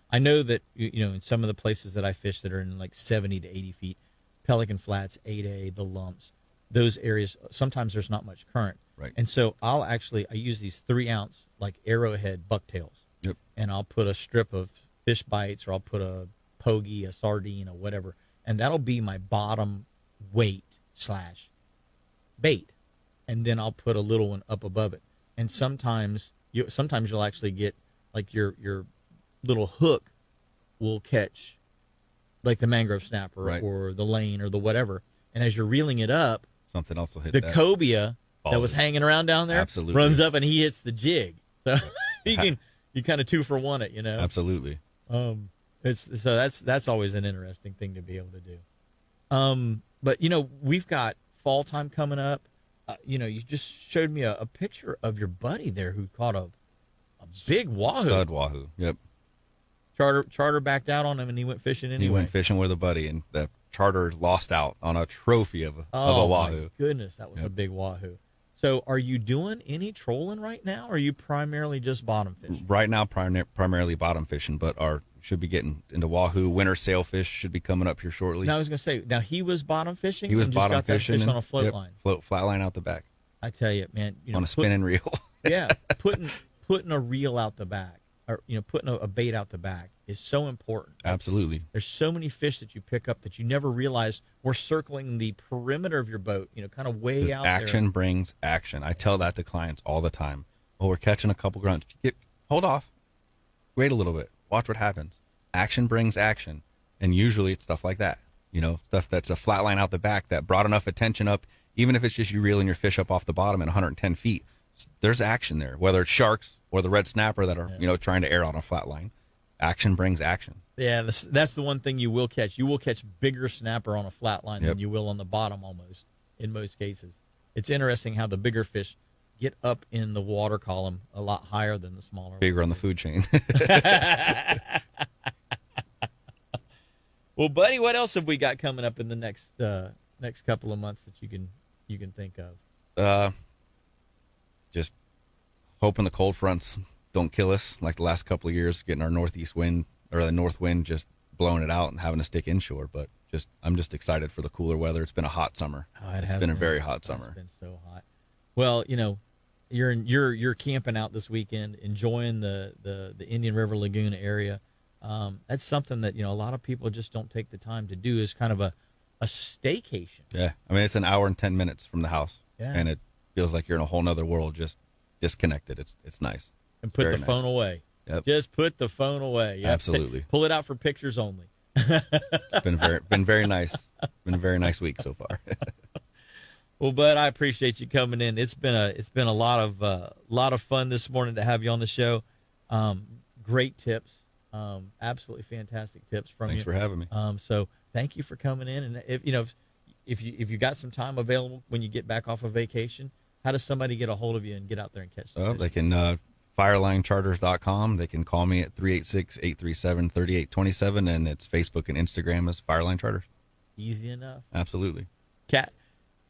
I know that, in some of the places that I fish that are in like 70 to 80 feet, Pelican Flats, 8A, the lumps, those areas, sometimes there's not much current. Right. And so I use these 3-ounce like arrowhead bucktails. Yep. And I'll put a strip of fish bites, or I'll put a pogie, a sardine, or whatever, and that'll be my bottom weight / bait. And then I'll put a little one up above it. And sometimes you'll actually get like your little hook will catch like the mangrove snapper, right, or the lane or the whatever. And as you're reeling it up, something else will hit the cobia that was hanging around down there. Absolutely. Runs up and he hits the jig. So you kind of 2-for-1 it, Absolutely. That's always an interesting thing to be able to do. But we've got fall time coming up. You just showed me a picture of your buddy there who caught a big wahoo. Stud wahoo. Yep. Charter backed out on him and he went fishing anyway. He went fishing with a buddy, and the charter lost out on a trophy of a wahoo. My goodness, that was a big wahoo. So are you doing any trolling right now, or are you primarily just bottom fishing? Right now, primarily bottom fishing, but should be getting into wahoo. Winter sailfish should be coming up here shortly. Now, I was going to say, he was bottom fishing? He was and bottom just got fishing. That fish on a float line? Flat line out the back. I tell you, man. On a spinning reel. Yeah, putting a reel out the back, or putting a bait out the back is so important. Absolutely. There's so many fish that you pick up that you never realize were circling the perimeter of your boat, kind of way out there. Action brings action. I tell that to clients all the time. Oh, we're catching a couple grunts. Hold off. Wait a little bit. Watch what happens. Action brings action. And usually it's stuff like that. Stuff that's a flat line out the back that brought enough attention up, even if it's just you reeling your fish up off the bottom at 110 feet. There's action there, whether it's sharks or the red snapper that are, trying to air on a flat line. Action brings action. Yeah, that's the one thing you will catch. You will catch bigger snapper on a flat line than you will on the bottom almost, in most cases. It's interesting how the bigger fish get up in the water column a lot higher than the smaller Bigger ones. on the food chain. Well, buddy, what else have we got coming up in the next couple of months that you can think of? Just hoping the cold fronts don't kill us like the last couple of years, getting our northeast wind or the north wind just blowing it out and having to stick inshore. But I'm just excited for the cooler weather. It's been a hot summer. It's been a very hot summer. It's been so hot. Well, you're camping out this weekend, enjoying the Indian River Lagoon area. That's something that a lot of people just don't take the time to do. Is kind of a a staycation. Yeah. I mean, it's an hour and 10 minutes from the house. Yeah. And it feels like you're in a whole nother world, just disconnected. It's nice. And put Very the phone nice. away. Yep. Just put the phone away. You have to Absolutely. pull it out for pictures only. It's been very nice. Been a very nice week so far. Well, Bud, I appreciate you coming in. It's been a lot of fun this morning to have you on the show. Great tips, absolutely fantastic tips from you. Thanks for having me. So thank you for coming in. And if you got some time available when you get back off of vacation, how does somebody get a hold of you and get out there and catch some fish? They can firelinecharters.com. They can call me at 386-837-3827, and it's Facebook and Instagram as Fireline Charters. Easy enough. Absolutely.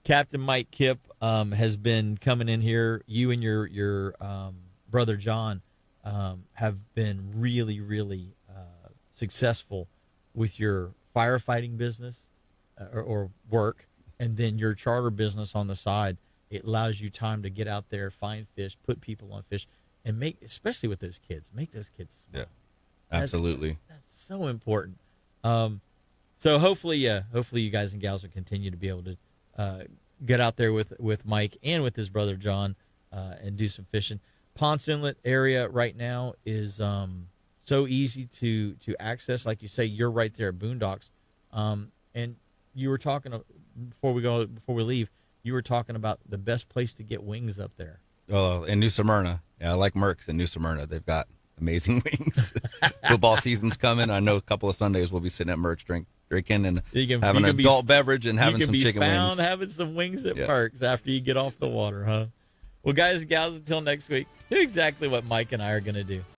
Captain Mike Kipp has been coming in here. You and your brother John have been really, really successful with your firefighting business or work, and then your charter business on the side. It allows you time to get out there, find fish, put people on fish, and especially with those kids, make those kids smile. Yeah, absolutely. That's so important. So hopefully you guys and gals will continue to be able to get out there with Mike and with his brother John and do some fishing. Ponce Inlet area right now is so easy to access. Like you say, you're right there at Boondocks. And you were talking before we leave. You were talking about the best place to get wings up there. Oh, in New Smyrna. Yeah, I like Merck's in New Smyrna. They've got amazing wings. Football season's coming. I know a couple of Sundays we'll be sitting at Merck's drinking and having an adult beverage and having some chicken wings. Having some wings at Merck's after you get off the water, huh? Well, guys and gals, until next week, do exactly what Mike and I are going to do.